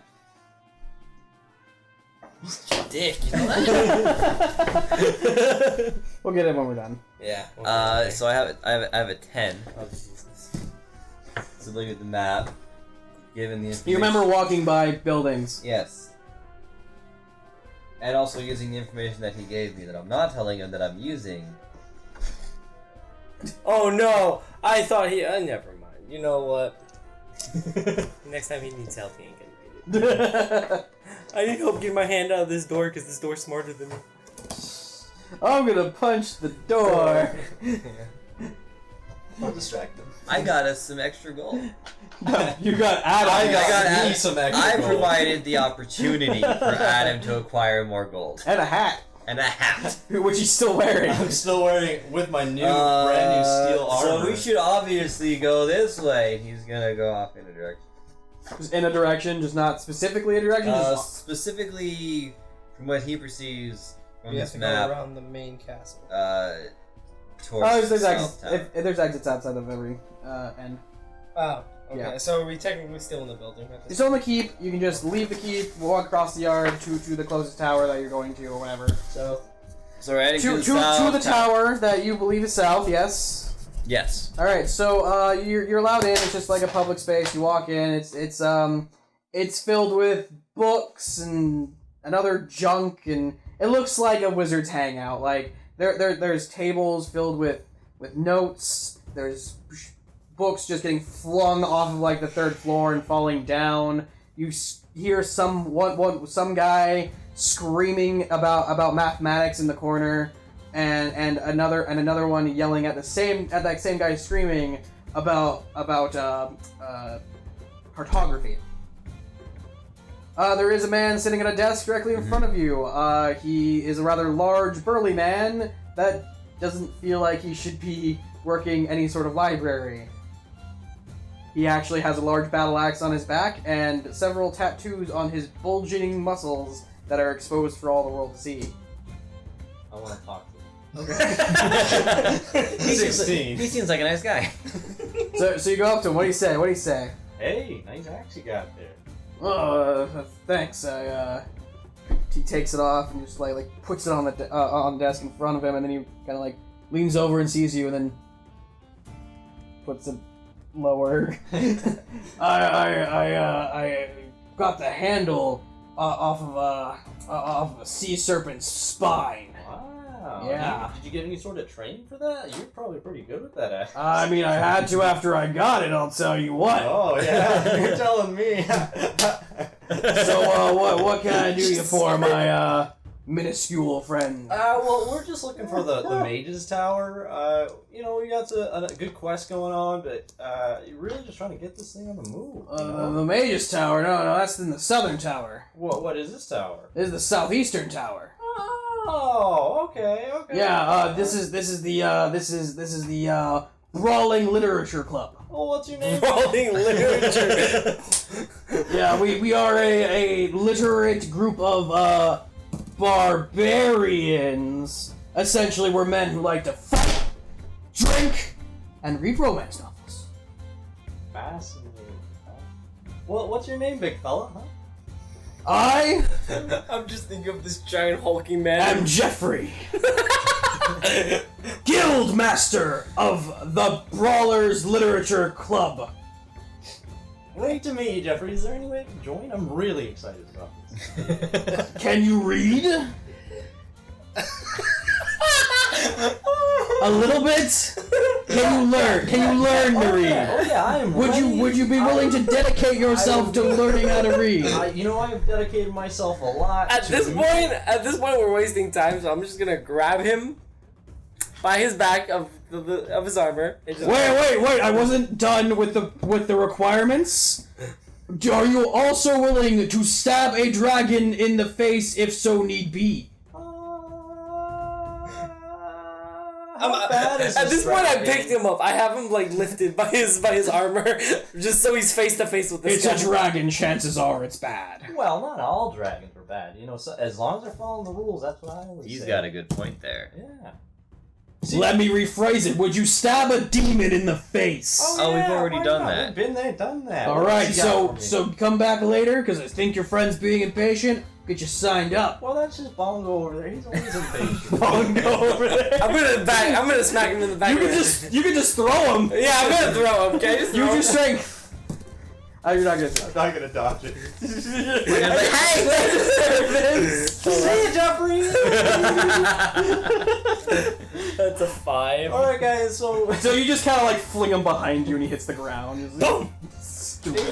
Dick, you know that? We'll get it when we're done. Yeah. So I have a 10. Oh, Jesus. So look at the map. Given the You remember walking by buildings. Yes. And also using the information that he gave me that I'm not telling him that I'm using. Oh no! I thought he. Never mind. You know what? Next time he needs help, he ain't gonna get it. I need help getting my hand out of this door because this door's smarter than me. I'm gonna punch the door. Don't distract them. I got us some extra gold. You got Adam. I got Adam- me some extra I gold. provided the opportunity for Adam to acquire more gold. And a hat, And a hat. which he's still wearing. I'm still wearing it with my new brand new steel armor. So we should obviously go this way. He's gonna go off in a direction. Just in a direction, just not specifically a direction. Just Specifically, from what he perceives from We have this to go map, around the main castle. towards there's South exits. Town. If there's exits outside of every end. Oh, okay. Yeah. So are we technically still in the building? At You're this still in the keep. You can just leave the keep, walk across the yard to the closest tower that you're going to, or whatever. So So we're heading To to the South tower that you believe is south. Yes. Yes. All right. So you're allowed in. It's just like a public space. You walk in. It's filled with books and other junk, and it looks like a wizard's hangout. Like there's tables filled with notes. There's books just getting flung off of like the third floor and falling down. You hear some guy screaming about mathematics in the corner, and another one yelling at that same guy screaming about cartography. There is a man sitting at a desk directly in front of you. He is a rather large, burly man that doesn't feel like he should be working any sort of library. He actually has a large battle axe on his back and several tattoos on his bulging muscles that are exposed for all the world to see. I want to talk to him. He seems 16. he seems like a nice guy. So you go up to him. What do you say? What do you say? Hey, nice axe you got there. Thanks. He takes it off and just like puts it on the desk in front of him, and then he kind of like leans over and sees you, and then puts it lower. I got the handle off of a sea serpent's spine. Wow. Yeah. Did you get any sort of training for that? You're probably pretty good with that axe. I mean, I had to after I got it. I'll tell you what. Oh yeah, you're telling me. So, what can I do you for, my minuscule friend? Well, we're just looking for the Mage's Tower. We got a good quest going on, but you're really just trying to get this thing on the move. The Mage's Tower? No, that's in the southern tower. What is this tower? This is the southeastern tower. Oh, okay. Yeah, this is the Brawling Literature Club. Well, what's your name? Brawling literature. Yeah, we are a literate group of barbarians. Essentially, we're men who like to fight, drink, and read romance novels. Fascinating. Well, what's your name, big fella? Huh? I'm just thinking of this giant hulking man. I'm Jeffrey, Guild Master of the Brawlers Literature Club. Great to meet you, Jeffrey. Is there any way I can join? I'm really excited about this. Can you read? A little bit? Can you learn? Can you learn to read? Oh yeah, I am. Would you be willing to dedicate yourself to learning how to read? I've dedicated myself a lot. At this point, we're wasting time, so I'm just gonna grab him by his back of his armor. And just Wait! I wasn't done with the requirements. Are you also willing to stab a dragon in the face if so need be? At this point, I picked him up. I have him like lifted by his armor, just so he's face to face with this It's guy. a dragon. Chances are it's bad. Well, not all dragons are bad. So as long as they're following the rules, that's what I always say. He's got a good point there. Yeah. Let me rephrase it. Would you stab a demon in the face? Oh, we've already why done not? that. We've been there, done that. All What right, else you got for me? so come back later because I think your friend's being impatient. Get you signed up. Well, that's just Bongo over there. He's always impatient. Bongo over there. I'm gonna smack him in the back. You can just throw him. Yeah, I'm gonna throw him. Okay, just You throw him. just strength. Oh, you're not gonna throw. I'm not gonna dodge it. Hey, See you, Jeffrey! That's a 5. Alright, guys, so you just kind of like fling him behind you and he hits the ground. It's like, Boom!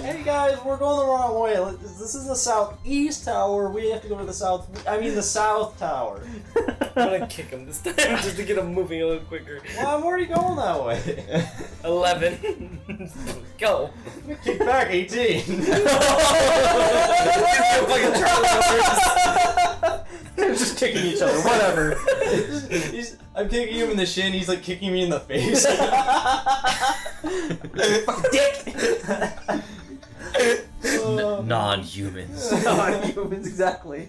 hey guys, we're going the wrong way. This is the southeast tower. We have to go to the south tower. I'm gonna kick him this time just to get him moving a little quicker. Well, I'm already going that way. 11. Go. Kick back 18. They're just kicking each other, whatever. I'm kicking him in the shin, he's like kicking me in the face. Dick! Non-humans. Non-humans, exactly.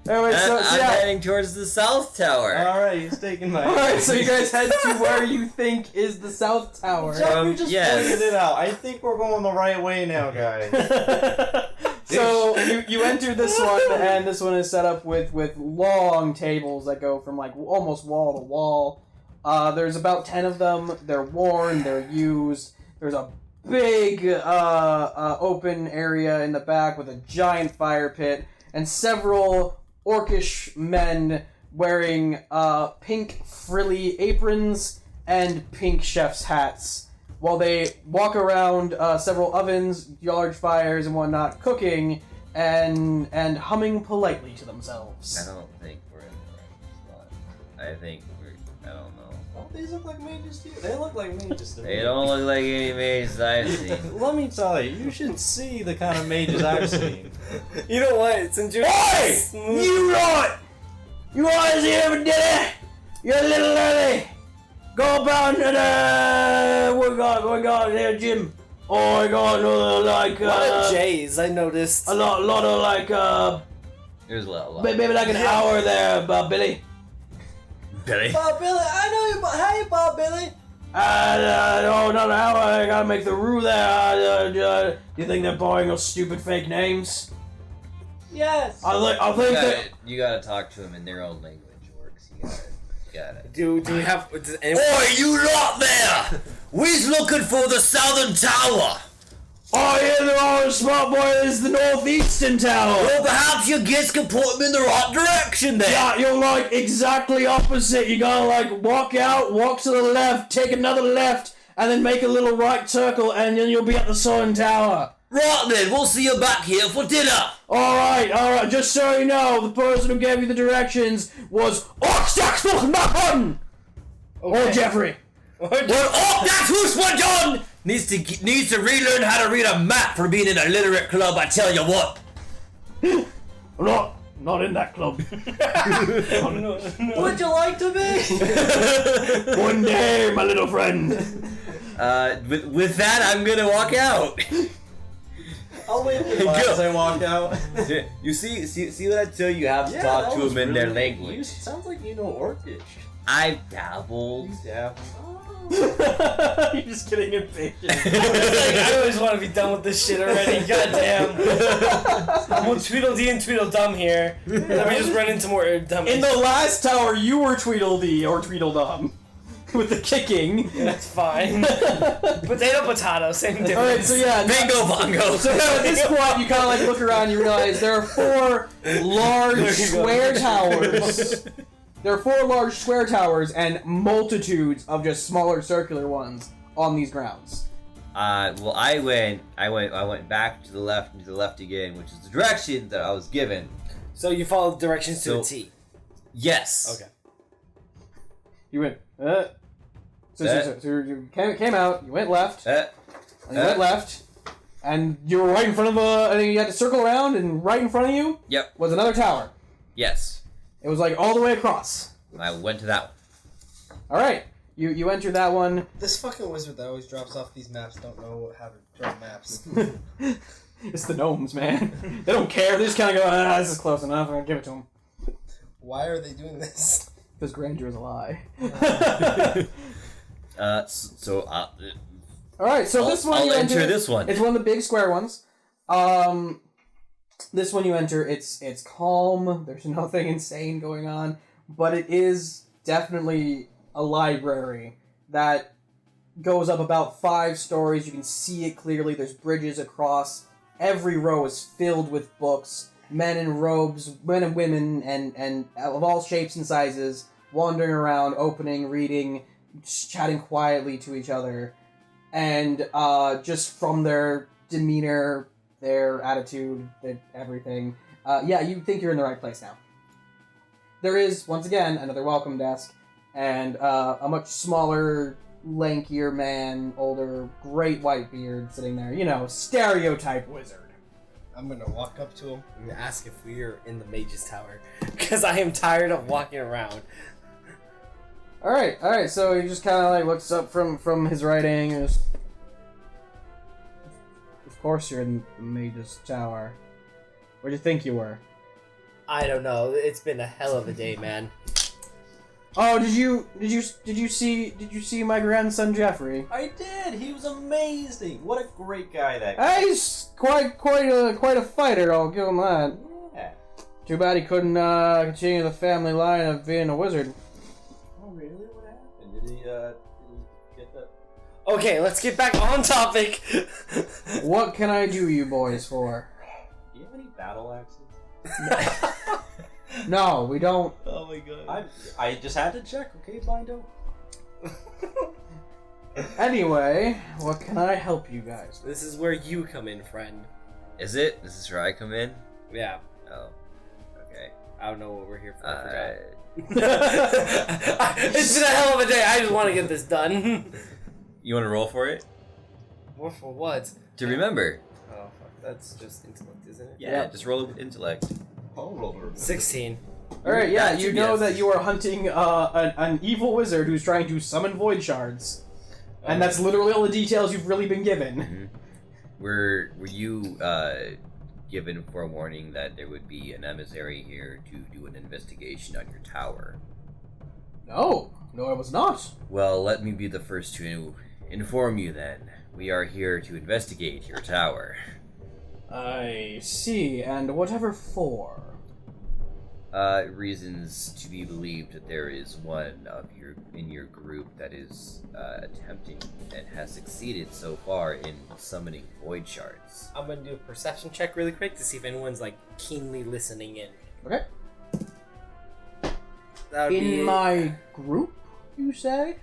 Anyway, so I'm yeah. heading towards the south tower. Alright, he's taking my... Alright, so you guys head to where you think is the south tower. Jeffrey just yes. pointed it out. I think we're going the right way now, guys. So you enter this one, and this one is set up with long tables that go from like almost wall to wall. There's about 10 of them. They're worn. They're used. There's a big open area in the back with a giant fire pit and several orcish men wearing pink frilly aprons and pink chef's hats while they walk around several ovens, large fires, and whatnot, cooking and humming politely to themselves. I don't think we're in the right spot. I think I don't know. Don't these look like mages to you? They look like mages to me. They don't look like any mages I've seen. Let me tell you, you should see the kind of mages I've seen. You know what? Since you're smooth- You lot! You want to here for dinner? You're a little early. Go down to the... We got there, Jim. Oh, I got another, like, A lot of J's, I noticed. a lot of, like, There's a lot. maybe like an hour there, Billy. Billy. Bob Billy, I know you, hey Bob Billy. No, not an hour. I gotta make the roux there. Do you think they're buying us stupid fake names? Yes. I think that... You gotta talk to them in their own language, orcs. You gotta. Do we have... Does anyone... Oi, you lot there! We's looking for the southern tower. Oh, yeah, there are a smart boy. It's the northeastern tower. Well, perhaps your kids can point them in the right direction then. Yeah, you're like exactly opposite. You gotta like walk out, walk to the left, take another left, and then make a little right circle, and then you'll be at the Southern Tower. Right then, we'll see you back here for dinner. Alright, just so you know, the person who gave you the directions was Oxtaxfulmachon! Or Jeffrey. Well, oh, that's who's what done! Needs to relearn how to read a map for being in a literate club, I tell you what. I'm not in that club. Would you like to be? One day, my little friend. With that, I'm gonna walk out. I'll wait for you as I walk out. You see what I tell you? You have to talk to them in their language. Sounds like you know Orcish. I dabbled. Yeah. You're just getting impatient. I always want to be done with this shit already. Goddamn. I'm Tweedledee and Tweedledum here. Let me just run into more dummies. In the last tower, you were Tweedledee or Tweedledum. With the kicking. That's fine. Potato, same difference. Alright, so yeah. Bingo bongo. So now at this point, you kind of like look around, you realize there are 4 large square towers. There are 4 large square towers and multitudes of just smaller circular ones on these grounds. Well, I went back to the left and to the left again, which is the direction that I was given. So you follow directions to a So- T. Yes. Okay. You went, So you came out, you went left, and you went left, and you were right in front of and you had to circle around, and right in front of you Yep. was another tower. Yes. It was like all the way across. I went to that one. Alright, you enter that one. This fucking wizard that always drops off these maps don't know how to draw maps. It's the gnomes, man. They don't care, they just kind of go, this is close enough, I'm gonna give it to them. Why are they doing this? Because grandeur is a lie. Alright, so this one I'll you enter this one. It's one of the big square ones. This one you enter, it's calm, there's nothing insane going on, but it is definitely a library that goes up about 5 stories. You can see it clearly, there's bridges across. Every row is filled with books, men in robes, men and women, and of all shapes and sizes, wandering around, opening, reading, just chatting quietly to each other, and just from their demeanor, their attitude, everything, yeah, you think you're in the right place now. There is, once again, another welcome desk, and a much smaller, lankier man, older, great white beard sitting there. You know, stereotype wizard. I'm gonna walk up to him. I'm gonna ask if we're in the Mage's Tower, because I am tired of walking around. Alright, so he just kind of like looks up from his writing and just... Of course you're in the Mage's Tower. Where'd you think you were? I don't know. It's been a hell of a day, man. Oh, did you see my grandson Jeffrey? I did. He was amazing. What a great guy that guy. He's quite a fighter. I'll give him that. Yeah. Too bad he couldn't continue the family line of being a wizard. Oh really? What happened? Did he get that? Okay, let's get back on topic. What can I do you boys for? Do you have any battle axes? No, we don't. Oh my god. I just had to check. Okay, Bindo. Anyway, what can I help you guys with? This is where you come in, friend. Is it? This is where I come in? Yeah. Oh. Okay. I don't know what we're here for. I forgot. It's been a hell of a day. I just want to get this done. You want to roll for it? More for what? To remember. Oh, fuck. That's just intellect, isn't it? Yeah, just roll with intellect. I'll roll her. 16. Alright, yeah, you know yes. that you are hunting an evil wizard who's trying to summon void shards. And that's literally all the details you've really been given. Mm-hmm. Were you given forewarning that there would be an emissary here to do an investigation on your tower? No, I was not. Well, let me be the first to inform you then. We are here to investigate your tower. I see, and whatever for. Reasons to be believed that there is one of in your group that is attempting and has succeeded so far in summoning void shards. I'm gonna do a perception check really quick to see if anyone's like keenly listening in. Okay. That would In my group, you say?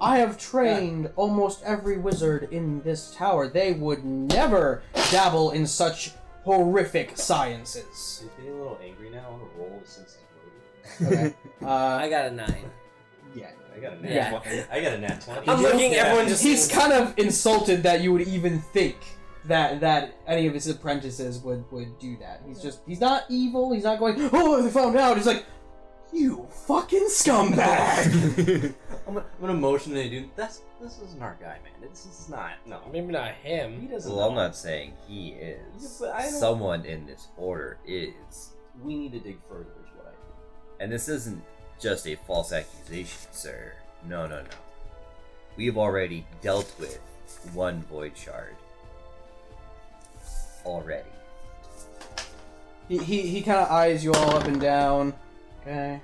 I have trained almost every wizard in this tower. They would never dabble in such horrific sciences. He's getting a little angry now. I'm gonna roll since he's loaded. Okay. I got a 9. Yeah. I got a nat. Yeah. 20. I got a nat 20. I'm looking. Everyone just. He's kind of insulted that you would even think that any of his apprentices would do that. He's not evil. He's not going, oh, they found out. He's like, you fucking scumbag. I'm gonna motion to dude. This isn't our guy, man. This is not. No. Maybe not him. He doesn't. Well, I'm know. not saying he is. Yeah, but I don't- Someone in this order is. We need to dig further. Is what I think. And this isn't just a false accusation, sir. No. We've already dealt with one void shard. Already. He kind of eyes you all up and down. Okay.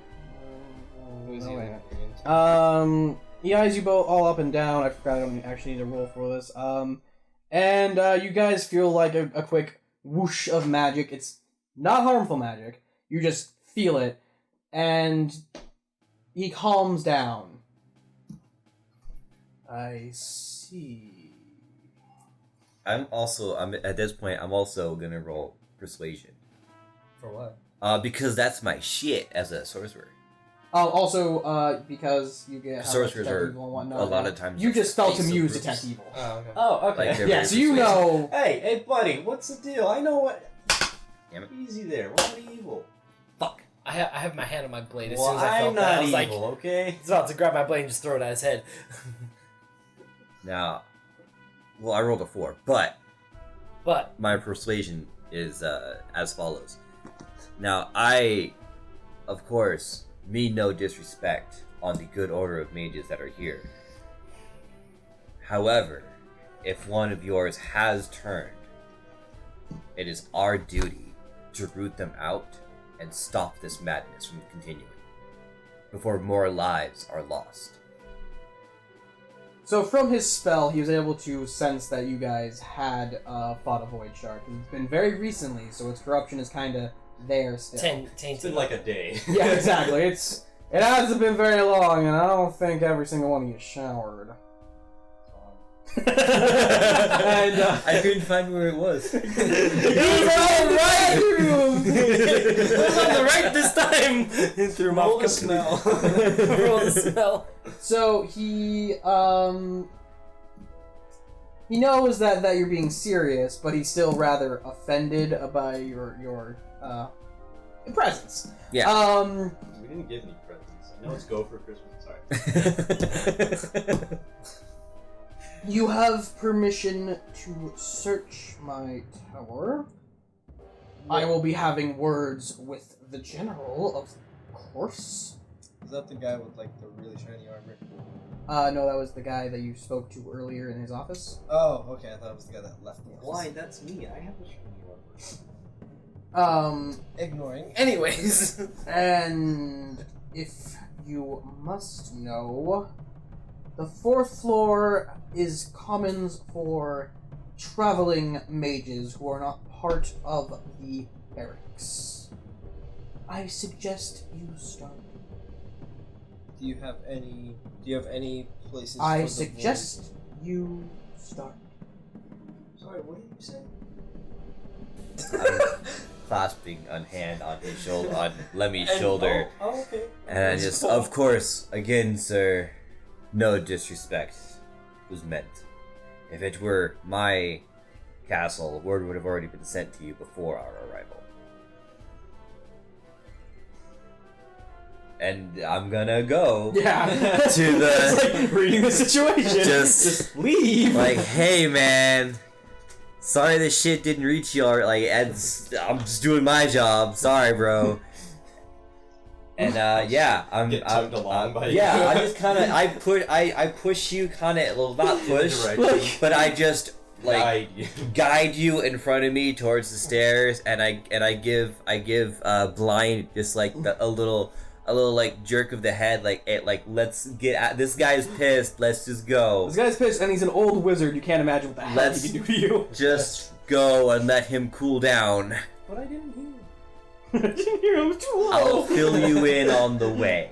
Who's he wait a looking minute. He eyes you both all up and down. I forgot I don't actually need to roll for this. And you guys feel like a quick whoosh of magic. It's not harmful magic. You just feel it, and he calms down. I see. I'm at this point. I'm also gonna roll persuasion. For what? Because that's my shit as a sorcerer. Also, because you get Sorcerers detect are evil and whatnot, a lot of times you just felt face immune to of detect groups. evil. Oh, okay. Oh, okay. Like they're Yeah, very so you persuasive. know. Hey, buddy, what's the deal? I know what. Damn it. Easy there. We're not evil. Fuck. I have my hand on my blade. As Well, soon as I felt I'm that, I not was like, evil, okay? he's about to grab my blade and just throw it at his head. Now, well, I rolled a 4, but But my persuasion is as follows. Now, I, of course, mean no disrespect on the good order of mages that are here. However, if one of yours has turned, it is our duty to root them out and stop this madness from continuing before more lives are lost. So from his spell, he was able to sense that you guys had fought a void shark. It's been very recently, so its corruption is kind of there still. It's been like a day. Yeah, exactly. It hasn't been very long, and I don't think every single one of you showered. And I couldn't find where it was. It was on the right room. It was on the right this time. Through my Roll the smell. Roll the smell. So he knows that you're being serious, but he's still rather offended by your presence. Yeah. We didn't get any presents. I know it's Gopher Christmas. Sorry. You have permission to search my tower. I will be having words with the general, of course. Is that the guy with like the really shiny armor? No, that was the guy that you spoke to earlier in his office. Oh, okay. I thought it was the guy that left the office. Why? That's me. I have a shiny armor. Ignoring. Anyways. And if you must know, the 4th floor is commons for traveling mages who are not part of the barracks. I suggest you start. Do you have any places? I for the suggest you start. Sorry, what did you say? Clasping a hand on his shoulder, on Lemmy's shoulder, Oh, okay. and I just, of course, again, sir, no disrespect was meant. If it were my castle, word would have already been sent to you before our arrival. And I'm gonna go Yeah. to the It's like reading the situation. Just leave. like, hey man, sorry this shit didn't reach you. I'm just doing my job. Sorry, bro. And yeah, I'm tugged along by yeah. you. I just kind of I push you kind of, well, not push, but I just like guide you in front of me towards the stairs, and I give Blind just like a little like jerk of the head, like let's get at this guy's pissed. Let's just go. This guy's pissed, and he's an old wizard. You can't imagine what the hell he can do to you. Just go and let him cool down. But I didn't hear. I didn't hear him too low. I'll fill you in on the way.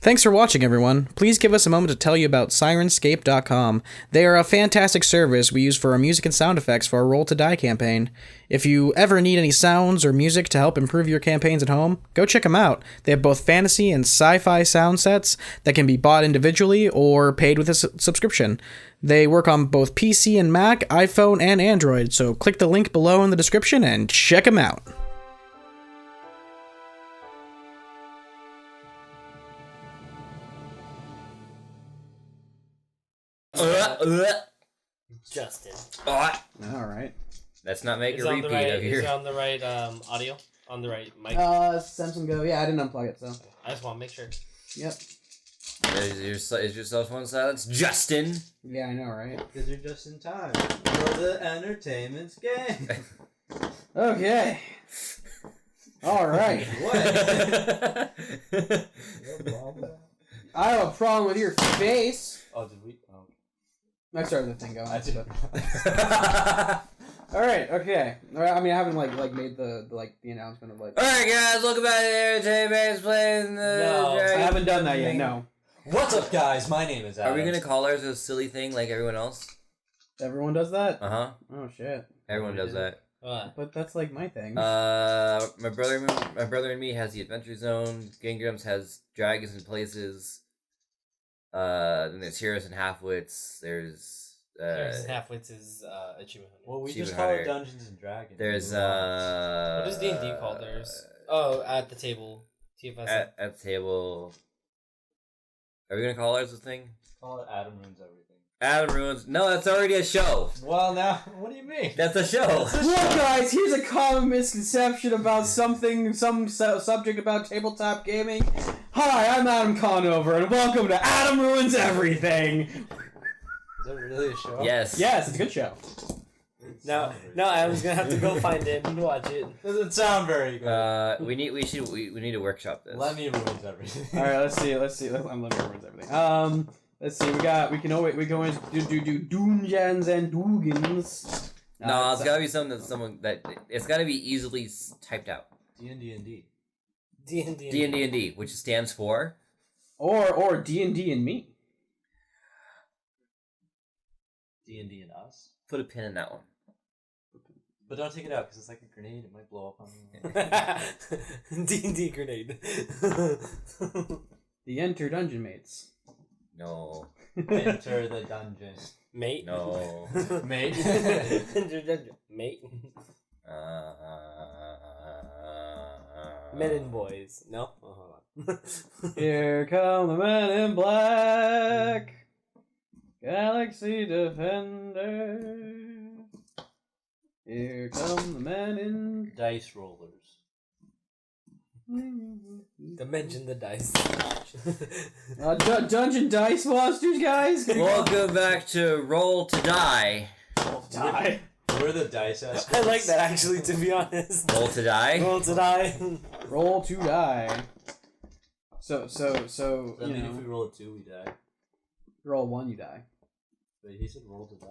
Thanks for watching, everyone. Please give us a moment to tell you about Syrinscape.com. They are a fantastic service we use for our music and sound effects for our Roll to Die campaign. If you ever need any sounds or music to help improve your campaigns at home, go check them out. They have both fantasy and sci-fi sound sets that can be bought individually or paid with a subscription. They work on both PC and Mac, iPhone, and Android, so click the link below in the description and check them out. Justin. All right. Let's not make Is a on the repeat right? of Is your. it on the right audio? On the right mic? Samsung Go. Yeah, I didn't unplug it, so. I just want to make sure. Yep. Is your cell phone silence, Justin? Yeah, I know, right? Because you're just in time for the entertainment's game. Okay. All right. What? I have a problem with your face. Oh, did we? Oh. I started the thing going. I didn't. All right. Okay. All right, I mean, I haven't like made the announcement of like. Alright, guys, welcome back to the entertainment's playing the. No, I haven't done that yet. No. What's up, guys? My name is Adam. Are we gonna call ours a silly thing like everyone else? Everyone does that. Uh huh. Oh shit. Everyone does that. But that's like my thing. My brother and me has the Adventure Zone. Gangrams has Dragons and Places. Then there's Heroes and Halfwits. There's Heroes and Halfwits is Achievement Hunter. Well, we Achievement just call Hunter. it Dungeons and Dragons. There's What does D&D call theirs? Oh, at the table. TFS. at the table. Are we gonna call ours a thing? Call it Adam Ruins Everything. Adam Ruins. No, that's already a show. Well, now, what do you mean? That's a show. Look, guys, here's a common misconception about some subject about tabletop gaming. Hi, I'm Adam Conover, and welcome to Adam Ruins Everything. Is that really a show? Yes. Yes, it's a good show. Now Adam's gonna have to go find it and watch it. Doesn't sound very good. We need to workshop this. Let me ruins everything. All right, let's see. I'm Let Me Ruins Everything. Let's see. We can always do Dungeons and Dragons. No, it's gotta be something that it's gotta be easily typed out. D&D. D&D. which stands for Or D&D and me. D&D and us. put a pin in that one. But don't take it out because it's like a grenade. It might blow up on you. D&D grenade. The Enter Dungeon Mates. No, Enter the dungeon. Mate. no. Mate. Mate. uh, Men and boys. No? Oh, hold on. Here come the men in black. Galaxy Defender. Here come the men in... Dice rollers. Dimension the dice. Dungeon Dice Monsters, guys! Welcome back to Roll to Die. Die. We're the dice ass. I like that, actually, to be honest. Roll to Die. Roll to die. Roll to die. So, Does that you mean know, if we roll a 2, we die? roll 1, you die. Wait, he said roll to die.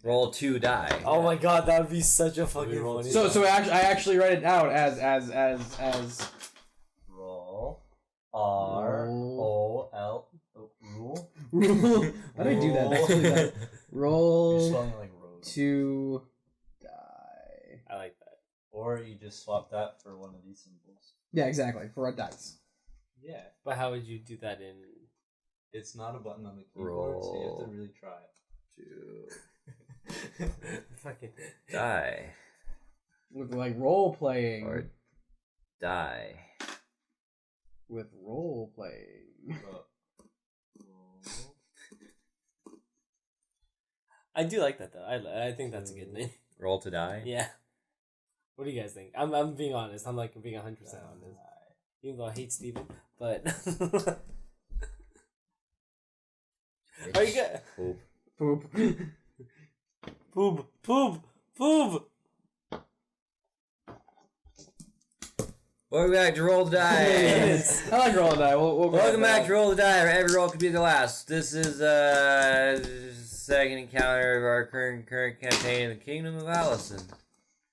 Roll to Die. Oh my god, that would be such a fucking roll funny. So I actually write it out as Roll. R-O-L. Rule? rule. How do I do that? Actually, You're roll spelling it like road. to die. I like that. Or you just swap that for one of these symbols. Yeah, exactly. For a dice. Yeah. But how would you do that in... It's not a button on the keyboard, so you have to really try it. Fucking... Die. With like role playing. Or die. With role playing. I do like that, though. I think that's a good name. Roll to Die. Yeah. What do you guys think? I'm being honest. I'm like being 100% honest. Even though I hate Steven, but... Are you good? Poop. Poop. Poop. Poop. Poop. Welcome back to Roll to Die. I like roll to die. We'll go Welcome with back that. to Roll to Die, where every roll could be the last. This is second encounter of our current campaign in the Kingdom of Allison.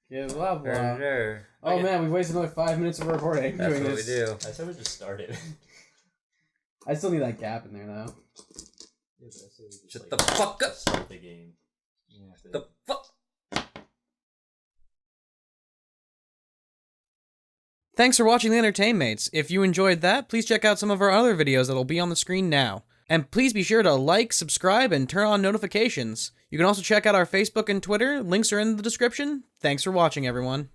Yeah, blah blah. Sure. Oh man, we've wasted another 5 minutes of recording That's doing what this. we do. I said we just started. I still need that gap in there though. Yeah, but I said we just, Shut the fuck up. Start the game. Yeah, The fuck. Thanks for watching The Entertainmates. If you enjoyed that, please check out some of our other videos that'll be on the screen now. And please be sure to like, subscribe, and turn on notifications. You can also check out our Facebook and Twitter. Links are in the description. Thanks for watching, everyone.